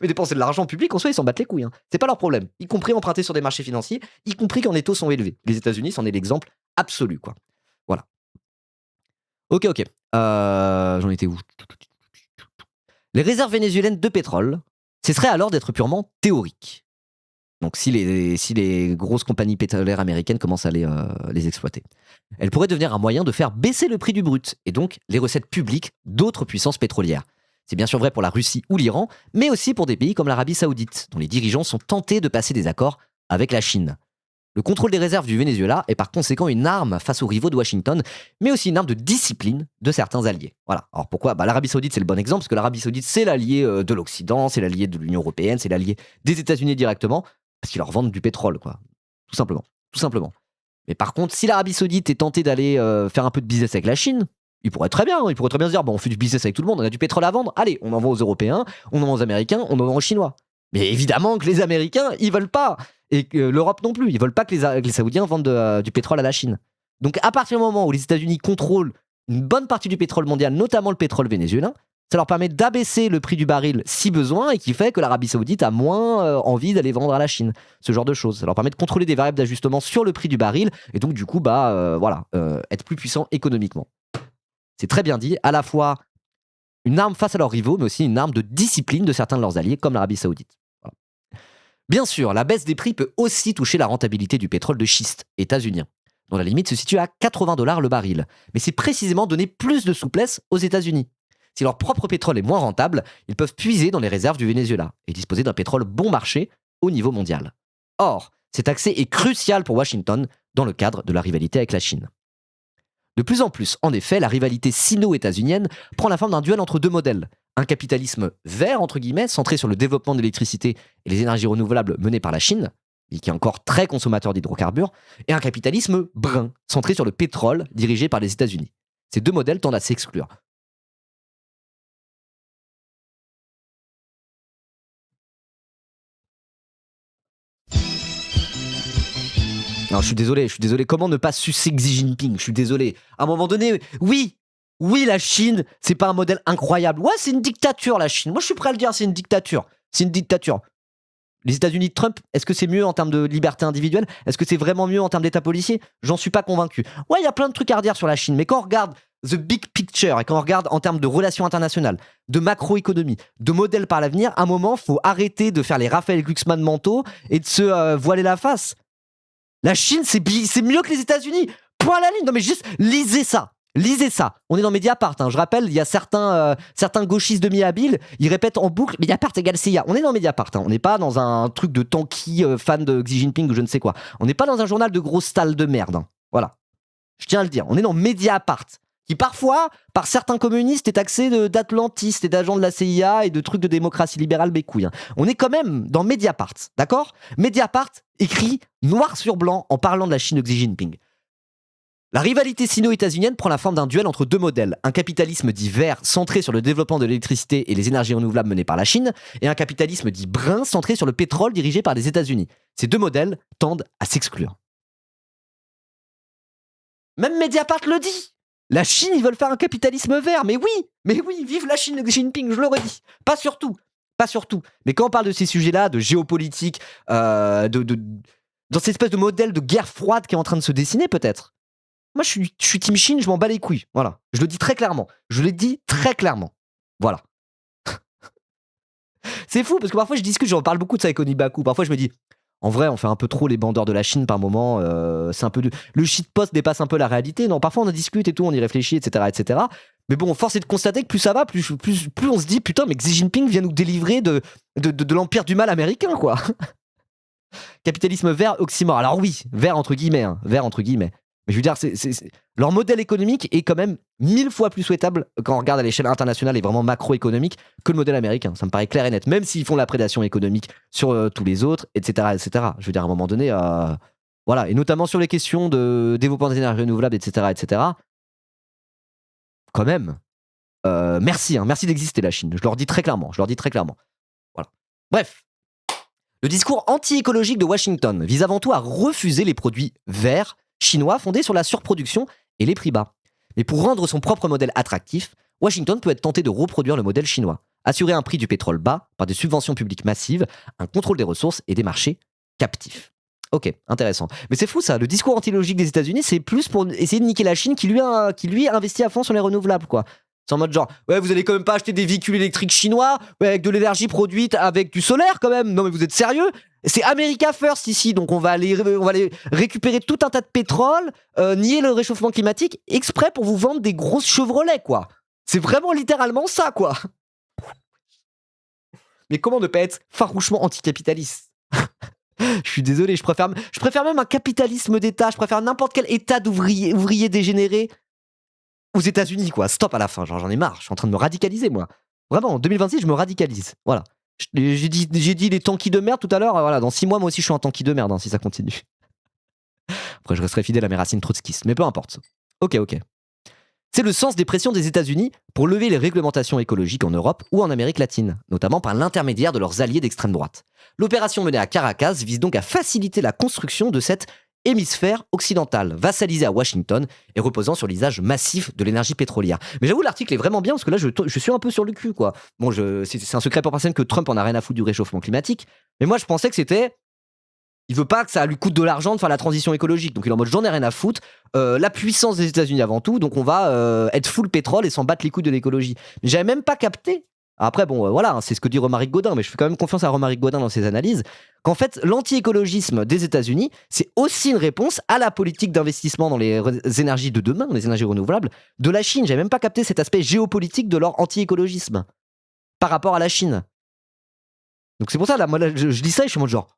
Mais dépenser de l'argent public, en soi, ils s'en battent les couilles. Hein. C'est pas leur problème. Y compris emprunter sur des marchés financiers, y compris quand les taux sont élevés. Les États-Unis, c'en est l'exemple absolu, quoi. Voilà. Ok. J'en étais où? Les réserves vénézuéliennes de pétrole cesseraient alors d'être purement théoriques. Donc si les grosses compagnies pétrolières américaines commencent à les exploiter. Elles pourraient devenir un moyen de faire baisser le prix du brut, et donc les recettes publiques d'autres puissances pétrolières. C'est bien sûr vrai pour la Russie ou l'Iran, mais aussi pour des pays comme l'Arabie Saoudite, dont les dirigeants sont tentés de passer des accords avec la Chine. Le contrôle des réserves du Venezuela est par conséquent une arme face aux rivaux de Washington, mais aussi une arme de discipline de certains alliés. Voilà. Alors pourquoi? L'Arabie Saoudite, c'est le bon exemple, parce que l'Arabie Saoudite, c'est l'allié de l'Occident, c'est l'allié de l'Union Européenne, c'est l'allié des États-Unis directement, parce qu'ils leur vendent du pétrole, quoi. Tout simplement. Mais par contre, si l'Arabie Saoudite est tentée d'aller faire un peu de business avec la Chine, il pourrait très bien se dire, bon, on fait du business avec tout le monde, on a du pétrole à vendre, allez, on en vend aux Européens, on en vend aux Américains, on en vend aux Chinois. Mais évidemment que les Américains, ils veulent pas, et que l'Europe non plus, ils veulent pas que les Saoudiens vendent du pétrole à la Chine. Donc à partir du moment où les États-Unis contrôlent une bonne partie du pétrole mondial, notamment le pétrole vénézuélien, ça leur permet d'abaisser le prix du baril si besoin, et qui fait que l'Arabie Saoudite a moins envie d'aller vendre à la Chine. Ce genre de choses. Ça leur permet de contrôler des variables d'ajustement sur le prix du baril, et donc du coup, être plus puissant économiquement. C'est très bien dit, à la fois une arme face à leurs rivaux, mais aussi une arme de discipline de certains de leurs alliés, comme l'Arabie Saoudite. Voilà. Bien sûr, la baisse des prix peut aussi toucher la rentabilité du pétrole de schiste états-unien, dont la limite se situe à $80 le baril. Mais c'est précisément donner plus de souplesse aux États-Unis. Si leur propre pétrole est moins rentable, ils peuvent puiser dans les réserves du Venezuela et disposer d'un pétrole bon marché au niveau mondial. Or, cet accès est crucial pour Washington dans le cadre de la rivalité avec la Chine. De plus en plus, en effet, la rivalité sino-états-unienne prend la forme d'un duel entre deux modèles. Un capitalisme vert, entre guillemets, centré sur le développement de l'électricité et les énergies renouvelables mené par la Chine, et qui est encore très consommateur d'hydrocarbures, et un capitalisme brun, centré sur le pétrole, dirigé par les États-Unis. Ces deux modèles tendent à s'exclure. Non, je suis désolé. Comment ne pas sucer Xi Jinping? Je suis désolé. À un moment donné, oui, la Chine, c'est pas un modèle incroyable. Ouais, c'est une dictature, la Chine. Moi, je suis prêt à le dire, c'est une dictature. Les États-Unis de Trump, est-ce que c'est mieux en termes de liberté individuelle? Est-ce que c'est vraiment mieux en termes d'état policier? J'en suis pas convaincu. Ouais, il y a plein de trucs à redire sur la Chine, mais quand on regarde the big picture et quand on regarde en termes de relations internationales, de macroéconomie, de modèles par l'avenir, à un moment, faut arrêter de faire les Raphaël Glucksmann mentaux et de se voiler la face. La Chine, c'est mieux que les États-Unis. Point à la ligne. Non, mais juste, lisez ça. On est dans Mediapart. Hein. Je rappelle, il y a certains gauchistes demi-habiles, ils répètent en boucle Mediapart égale CIA. On est dans Mediapart. Hein. On n'est pas dans un truc de tanky fan de Xi Jinping ou je ne sais quoi. On n'est pas dans un journal de gros stalles de merde. Hein. Voilà. Je tiens à le dire. On est dans Mediapart, qui parfois, par certains communistes, est taxé d'atlantistes et d'agents de la CIA et de trucs de démocratie libérale bécouille. Hein. On est quand même dans Mediapart, d'accord? Mediapart écrit noir sur blanc en parlant de la Chine de Xi Jinping. La rivalité sino-états-unienne prend la forme d'un duel entre deux modèles, un capitalisme dit vert centré sur le développement de l'électricité et les énergies renouvelables menées par la Chine, et un capitalisme dit brun centré sur le pétrole dirigé par les États-Unis. Ces deux modèles tendent à s'exclure. Même Mediapart le dit. La Chine, ils veulent faire un capitalisme vert. Mais oui, vive la Chine de Xi Jinping, je le redis. Pas surtout. Mais quand on parle de ces sujets-là, de géopolitique, dans cette espèce de modèle de guerre froide qui est en train de se dessiner, peut-être. Moi, je suis Team Chine, je m'en bats les couilles. Voilà. Je le dis très clairement. Voilà. C'est fou, parce que parfois, je discute, j'en parle beaucoup de ça avec Onibaku. Parfois, je me dis, en vrai, on fait un peu trop les bandeurs de la Chine par moment. C'est un peu le shitpost dépasse un peu la réalité. Non, parfois, on en discute et tout, on y réfléchit, etc. Mais bon, force est de constater que plus ça va, plus on se dit, putain, mais Xi Jinping vient nous délivrer de l'empire du mal américain, quoi. Capitalisme vert, oxymore. Alors oui, vert entre guillemets. Mais je veux dire, leur modèle économique est quand même 1000 fois plus souhaitable quand on regarde à l'échelle internationale et vraiment macroéconomique que le modèle américain. Ça me paraît clair et net, même s'ils font la prédation économique sur tous les autres, etc. Je veux dire, à un moment donné, Voilà, et notamment sur les questions de développement des énergies renouvelables, etc. Quand même, merci, hein, merci d'exister la Chine. Je leur dis très clairement, Voilà. Bref, le discours anti-écologique de Washington vise avant tout à refuser les produits verts chinois fondés sur la surproduction et les prix bas. Mais pour rendre son propre modèle attractif, Washington peut être tenté de reproduire le modèle chinois. Assurer un prix du pétrole bas par des subventions publiques massives, un contrôle des ressources et des marchés captifs. Ok, intéressant. Mais c'est fou ça, le discours anti-logique des États-Unis, c'est plus pour essayer de niquer la Chine qui lui investit à fond sur les renouvelables, quoi. C'est en mode genre, ouais, vous allez quand même pas acheter des véhicules électriques chinois, ouais, avec de l'énergie produite avec du solaire quand même. Non mais vous êtes sérieux? C'est America First ici, donc on va aller récupérer tout un tas de pétrole, nier le réchauffement climatique, exprès pour vous vendre des grosses Chevrolet, quoi. C'est vraiment littéralement ça, quoi. Mais comment ne pas être farouchement anticapitaliste? Je suis désolé, je préfère même un capitalisme d'État, je préfère n'importe quel État ouvrier dégénéré aux États-Unis, quoi. Stop à la fin, genre j'en ai marre, je suis en train de me radicaliser, moi. Vraiment, en 2026, je me radicalise. Voilà. J'ai dit les tanquis de merde tout à l'heure, voilà, dans 6 mois, moi aussi, je suis un tanqui de merde, hein, si ça continue. Après, je resterai fidèle à mes racines trotskistes, mais peu importe. Ok. C'est le sens des pressions des États-Unis pour lever les réglementations écologiques en Europe ou en Amérique latine, notamment par l'intermédiaire de leurs alliés d'extrême droite. L'opération menée à Caracas vise donc à faciliter la construction de cet hémisphère occidental, vassalisé à Washington et reposant sur l'usage massif de l'énergie pétrolière. Mais j'avoue, l'article est vraiment bien parce que là, je suis un peu sur le cul, quoi. Bon, c'est un secret pour personne que Trump en a rien à foutre du réchauffement climatique, mais moi, je pensais que c'était... Il veut pas que ça lui coûte de l'argent de faire la transition écologique. Donc il est en mode j'en ai rien à foutre. La puissance des États-Unis avant tout. Donc on va être full pétrole et s'en battre les couilles de l'écologie. Mais j'avais même pas capté. Après, bon, voilà, hein, c'est ce que dit Romaric Gaudin. Mais je fais quand même confiance à Romaric Gaudin dans ses analyses. Qu'en fait, l'anti-écologisme des États-Unis, c'est aussi une réponse à la politique d'investissement dans les énergies de demain, les énergies renouvelables, de la Chine. J'avais même pas capté cet aspect géopolitique de leur anti-écologisme par rapport à la Chine. Donc c'est pour ça, là, moi, là, je dis ça et je suis en mode genre.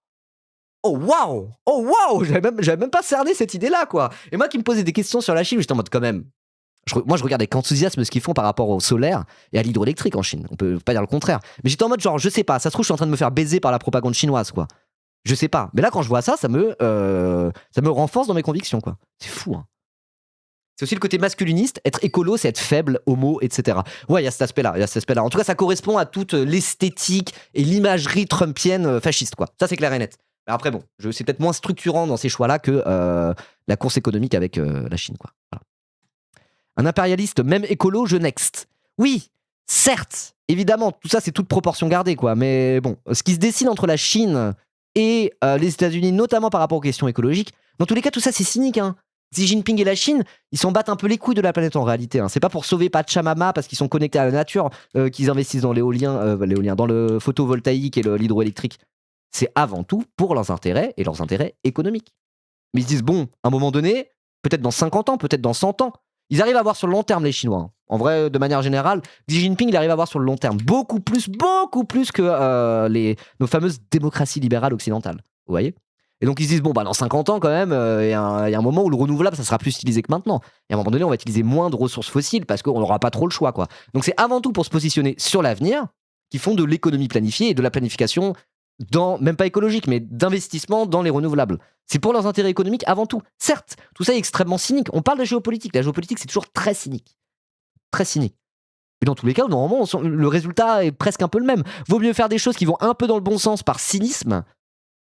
Oh waouh, j'avais même pas cerné cette idée-là, quoi. Et moi qui me posais des questions sur la Chine, j'étais en mode quand même. Moi je regarde avec enthousiasme ce qu'ils font par rapport au solaire et à l'hydroélectrique en Chine. On peut pas dire le contraire. Mais j'étais en mode genre, je sais pas, ça se trouve, je suis en train de me faire baiser par la propagande chinoise, quoi. Je sais pas. Mais là, quand je vois ça, ça me renforce dans mes convictions, quoi. C'est fou, hein. C'est aussi le côté masculiniste, être écolo, c'est être faible, homo, etc. Ouais, il y a cet aspect-là. En tout cas, ça correspond à toute l'esthétique et l'imagerie trumpienne fasciste, quoi. Ça, c'est clair et net. Mais après, bon, c'est peut-être moins structurant dans ces choix-là que la course économique avec la Chine, quoi. Voilà. Un impérialiste, même écolo, je next. Oui, certes, évidemment, tout ça, c'est toute proportion gardée, quoi. Mais bon, ce qui se dessine entre la Chine et les États-Unis, notamment par rapport aux questions écologiques, dans tous les cas, tout ça, c'est cynique, hein. Xi Jinping et la Chine, ils s'en battent un peu les couilles de la planète en réalité, hein. C'est pas pour sauver Pachamama parce qu'ils sont connectés à la nature qu'ils investissent dans l'éolien, dans le photovoltaïque et l'hydroélectrique. C'est avant tout pour leurs intérêts et leurs intérêts économiques. Mais ils se disent, bon, à un moment donné, peut-être dans 50 ans, peut-être dans 100 ans, ils arrivent à voir sur le long terme, les Chinois, hein. En vrai, de manière générale, Xi Jinping, il arrive à voir sur le long terme beaucoup plus que nos fameuses démocraties libérales occidentales. Vous voyez? Et donc ils se disent, bon, bah dans 50 ans quand même, il y a un moment où le renouvelable, ça sera plus utilisé que maintenant. Et à un moment donné, on va utiliser moins de ressources fossiles parce qu'on n'aura pas trop le choix, quoi. Donc c'est avant tout pour se positionner sur l'avenir qu'ils font de l'économie planifiée et de la planification même pas écologique, mais d'investissement dans les renouvelables. C'est pour leurs intérêts économiques avant tout. Certes, tout ça est extrêmement cynique. On parle de géopolitique. La géopolitique, c'est toujours très cynique. Très cynique. Mais dans tous les cas, normalement, le résultat est presque un peu le même. Vaut mieux faire des choses qui vont un peu dans le bon sens par cynisme,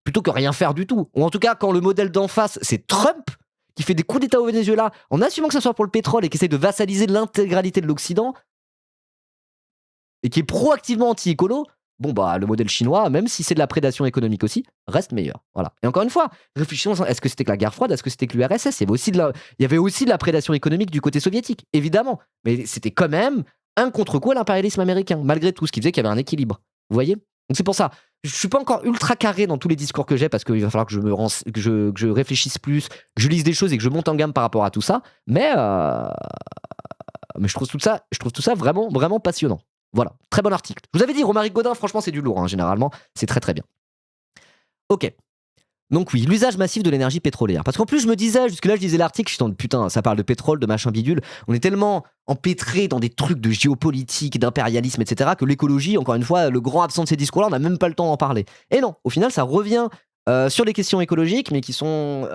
plutôt que rien faire du tout. Ou en tout cas, quand le modèle d'en face, c'est Trump, qui fait des coups d'État au Venezuela, en assumant que ça soit pour le pétrole et qui essaie de vassaliser l'intégralité de l'Occident, et qui est proactivement anti-écolo, bon bah le modèle chinois, même si c'est de la prédation économique aussi, reste meilleur. Voilà. Et encore une fois, réfléchissons, est-ce que c'était que la guerre froide, est-ce que c'était que l'URSS? Il y avait aussi de la prédation économique du côté soviétique, évidemment. Mais c'était quand même un contre-coup à l'impérialisme américain, malgré tout, ce qui faisait qu'il y avait un équilibre. Vous voyez? Donc c'est pour ça. Je suis pas encore ultra carré dans tous les discours que j'ai parce qu'il va falloir que je réfléchisse plus, que je lise des choses et que je monte en gamme par rapport à tout ça. Mais je trouve tout ça vraiment, vraiment passionnant. Voilà, très bon article. Je vous avais dit, Romaric Gaudin, franchement, c'est du lourd, hein, généralement. C'est très très bien. Ok. Donc oui, l'usage massif de l'énergie pétrolière. Parce qu'en plus, je me disais, jusque-là, je lisais l'article, je suis en putain, ça parle de pétrole, de machin bidule. On est tellement empêtré dans des trucs de géopolitique, d'impérialisme, etc., que l'écologie, encore une fois, le grand absent de ces discours-là, on n'a même pas le temps d'en parler. Et non, au final, ça revient sur les questions écologiques, mais qui sont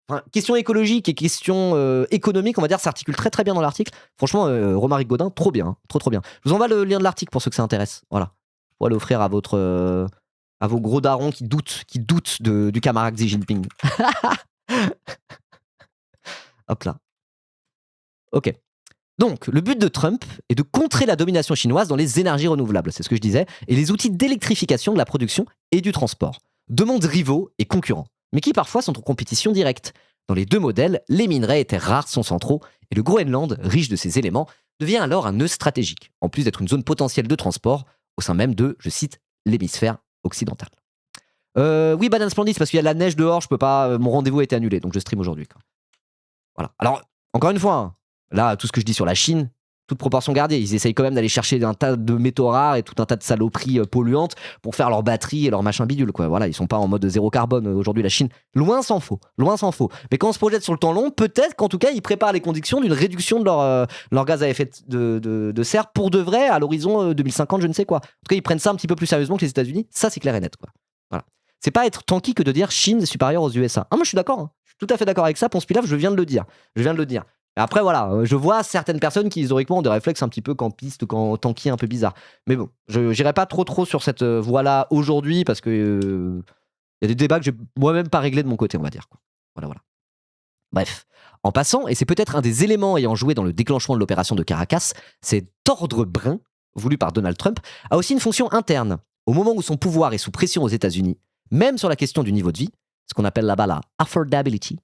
enfin, questions écologiques et questions économiques, on va dire, s'articulent très très bien dans l'article. Franchement, Romaric Gaudin, trop bien, hein, trop trop bien. Je vous envoie le lien de l'article pour ceux que ça intéresse. Voilà. Pour aller offrir à vos gros darons qui doutent du camarade Xi Jinping. Hop là. Ok. Donc, le but de Trump est de contrer la domination chinoise dans les énergies renouvelables, c'est ce que je disais, et les outils d'électrification de la production et du transport. Deux mondes rivaux et concurrents, mais qui parfois sont en compétition directe. Dans les deux modèles, les minerais étaient rares, sont centraux, et le Groenland, riche de ces éléments, devient alors un nœud stratégique, en plus d'être une zone potentielle de transport au sein même de, je cite, l'hémisphère occidental. Oui, Banane Splendid, parce qu'il y a de la neige dehors, je peux pas, mon rendez-vous a été annulé, donc je stream aujourd'hui. Voilà. Alors, encore une fois, hein, là, tout ce que je dis sur la Chine, toute proportion gardée, ils essayent quand même d'aller chercher un tas de métaux rares et tout un tas de saloperies polluantes pour faire leurs batteries et leurs machins bidules, quoi. Voilà, ils sont pas en mode zéro carbone aujourd'hui, la Chine. Loin s'en faut, loin s'en faut. Mais quand on se projette sur le temps long, peut-être qu'en tout cas, ils préparent les conditions d'une réduction de leur gaz à effet de serre pour de vrai à l'horizon 2050, je ne sais quoi. En tout cas, ils prennent ça un petit peu plus sérieusement que les États-Unis. Ça, c'est clair et net, quoi. Voilà. C'est pas être tanky que de dire Chine est supérieure aux USA. Ah, moi, je suis d'accord, hein. Je suis tout à fait d'accord avec ça. Ponce Pilaf, je viens de le dire. Je viens de le dire. Après, voilà, je vois certaines personnes qui, historiquement, ont des réflexes un petit peu campistes, tanky, un peu bizarres. Mais bon, je n'irai pas trop sur cette voie-là aujourd'hui parce que y a des débats que j'ai moi-même pas réglés de mon côté, on va dire, quoi. Voilà, voilà. Bref. En passant, et c'est peut-être un des éléments ayant joué dans le déclenchement de l'opération de Caracas, cet ordre brun, voulu par Donald Trump, a aussi une fonction interne. Au moment où son pouvoir est sous pression aux États-Unis, même sur la question du niveau de vie, ce qu'on appelle là-bas la affordability,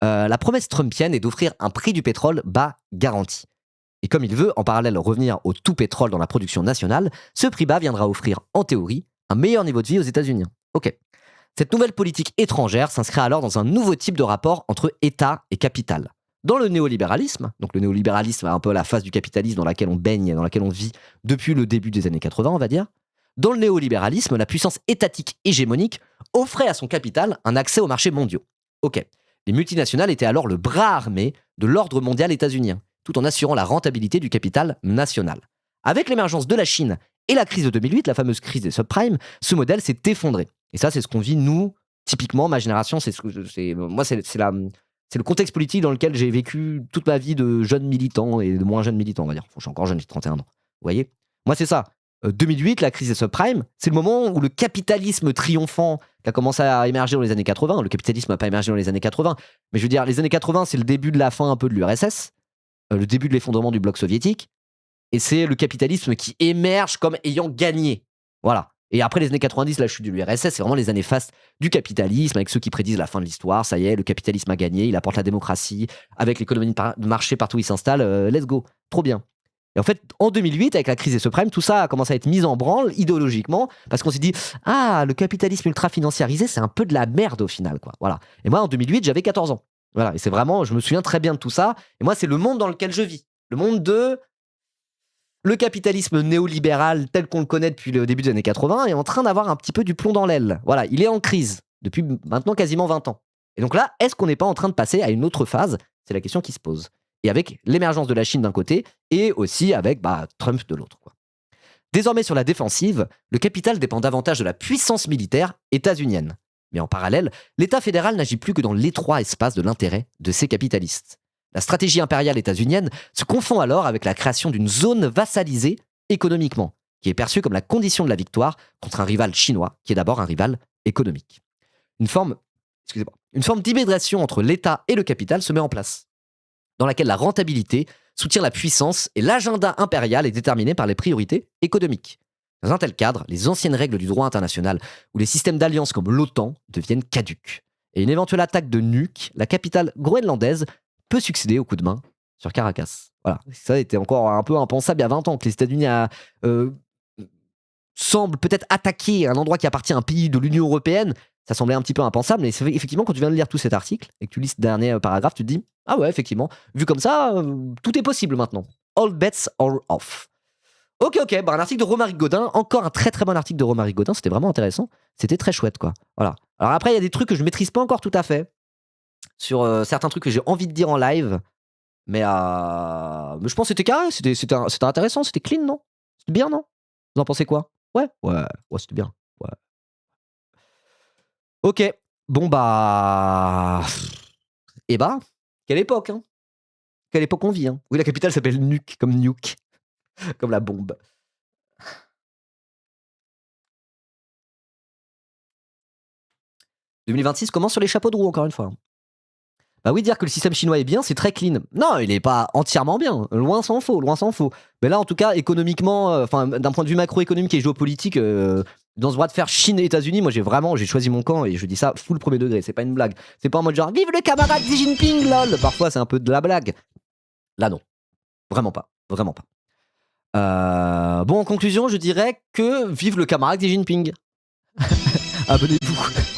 la promesse trumpienne est d'offrir un prix du pétrole bas garanti. Et comme il veut en parallèle revenir au tout pétrole dans la production nationale, ce prix bas viendra offrir, en théorie, un meilleur niveau de vie aux États-Unis. Ok. Cette nouvelle politique étrangère s'inscrit alors dans un nouveau type de rapport entre État et capital. Dans le néolibéralisme, donc le néolibéralisme est un peu la phase du capitalisme dans laquelle on baigne, dans laquelle on vit depuis le début des années 80, on va dire. Dans le néolibéralisme, la puissance étatique hégémonique offrait à son capital un accès aux marchés mondiaux. Ok. Les multinationales étaient alors le bras armé de l'ordre mondial états-unien, tout en assurant la rentabilité du capital national. Avec l'émergence de la Chine et la crise de 2008, la fameuse crise des subprimes, ce modèle s'est effondré. Et ça, c'est ce qu'on vit, nous, typiquement, ma génération, c'est le contexte politique dans lequel j'ai vécu toute ma vie de jeune militant et de moins jeune militant, on va dire. Je suis encore jeune, j'ai 31 ans. Vous voyez? Moi, c'est ça. 2008, la crise des subprimes, c'est le moment où le capitalisme triomphant qui a commencé à émerger dans les années 80, le capitalisme n'a pas émergé dans les années 80, mais je veux dire, les années 80, c'est le début de la fin un peu de l'URSS, le début de l'effondrement du bloc soviétique, et c'est le capitalisme qui émerge comme ayant gagné. Voilà. Et après les années 90, la chute de l'URSS, c'est vraiment les années fastes du capitalisme, avec ceux qui prédisent la fin de l'histoire. Ça y est, le capitalisme a gagné, il apporte la démocratie, avec l'économie de marché partout où il s'installe, let's go, trop bien. Et en fait, en 2008, avec la crise des subprimes, tout ça a commencé à être mis en branle idéologiquement, parce qu'on s'est dit, ah, le capitalisme ultra-financiarisé, c'est un peu de la merde au final, quoi. Voilà. Et moi, en 2008, j'avais 14 ans. Voilà. Et c'est vraiment, je me souviens très bien de tout ça. Et moi, c'est le monde dans lequel je vis. Le monde de le capitalisme néolibéral tel qu'on le connaît depuis le début des années 80 est en train d'avoir un petit peu du plomb dans l'aile. Voilà, il est en crise depuis maintenant quasiment 20 ans. Et donc là, est-ce qu'on n'est pas en train de passer à une autre phase? C'est la question qui se pose. Et avec l'émergence de la Chine d'un côté et aussi avec Trump de l'autre, quoi. Désormais sur la défensive, le capital dépend davantage de la puissance militaire états-unienne. Mais en parallèle, l'État fédéral n'agit plus que dans l'étroit espace de l'intérêt de ses capitalistes. La stratégie impériale états-unienne se confond alors avec la création d'une zone vassalisée économiquement, qui est perçue comme la condition de la victoire contre un rival chinois, qui est d'abord un rival économique. Une forme d'hybridation entre l'État et le capital se met en place, dans laquelle la rentabilité soutient la puissance et l'agenda impérial est déterminé par les priorités économiques. Dans un tel cadre, les anciennes règles du droit international ou les systèmes d'alliance comme l'OTAN deviennent caduques. Et une éventuelle attaque de Nuuk, la capitale groenlandaise, peut succéder au coup de main sur Caracas. Voilà, ça était encore un peu impensable il y a 20 ans que les États-Unis semblent peut-être attaquer un endroit qui appartient à un pays de l'Union européenne. Ça semblait un petit peu impensable, mais effectivement, quand tu viens de lire tout cet article et que tu lis ce dernier paragraphe, tu te dis ah ouais, effectivement, vu comme ça, tout est possible maintenant. All bets are off. Ok, un article de Romaric Gaudin, encore un très très bon article de Romaric Gaudin, c'était vraiment intéressant, c'était très chouette, quoi. Voilà. Alors après, il y a des trucs que je maîtrise pas encore tout à fait, sur certains trucs que j'ai envie de dire en live, mais je pense que c'était carré, c'était intéressant, c'était clean, non? C'était bien, non? Vous en pensez quoi? Ouais, c'était bien. Ouais. Ok, bon bah... Eh bah, quelle époque, hein. Quelle époque on vit, hein. Oui, la capitale s'appelle Nuke, comme Nuke, comme la bombe. « 2026 commence sur les chapeaux de roue, encore une fois. Bah oui, dire que le système chinois est bien, c'est très clean. Non, il est pas entièrement bien. Loin s'en faut, loin s'en faut. Mais là, en tout cas, économiquement, enfin, d'un point de vue macroéconomique et géopolitique, dans ce bras de fer Chine-États-Unis, moi j'ai choisi mon camp et je dis ça full premier degré. C'est pas une blague. C'est pas en mode genre vive le camarade Xi Jinping, lol. Parfois, c'est un peu de la blague. Là, non. Vraiment pas. Vraiment pas. Bon, en conclusion, je dirais que vive le camarade Xi Jinping. Abonnez-vous.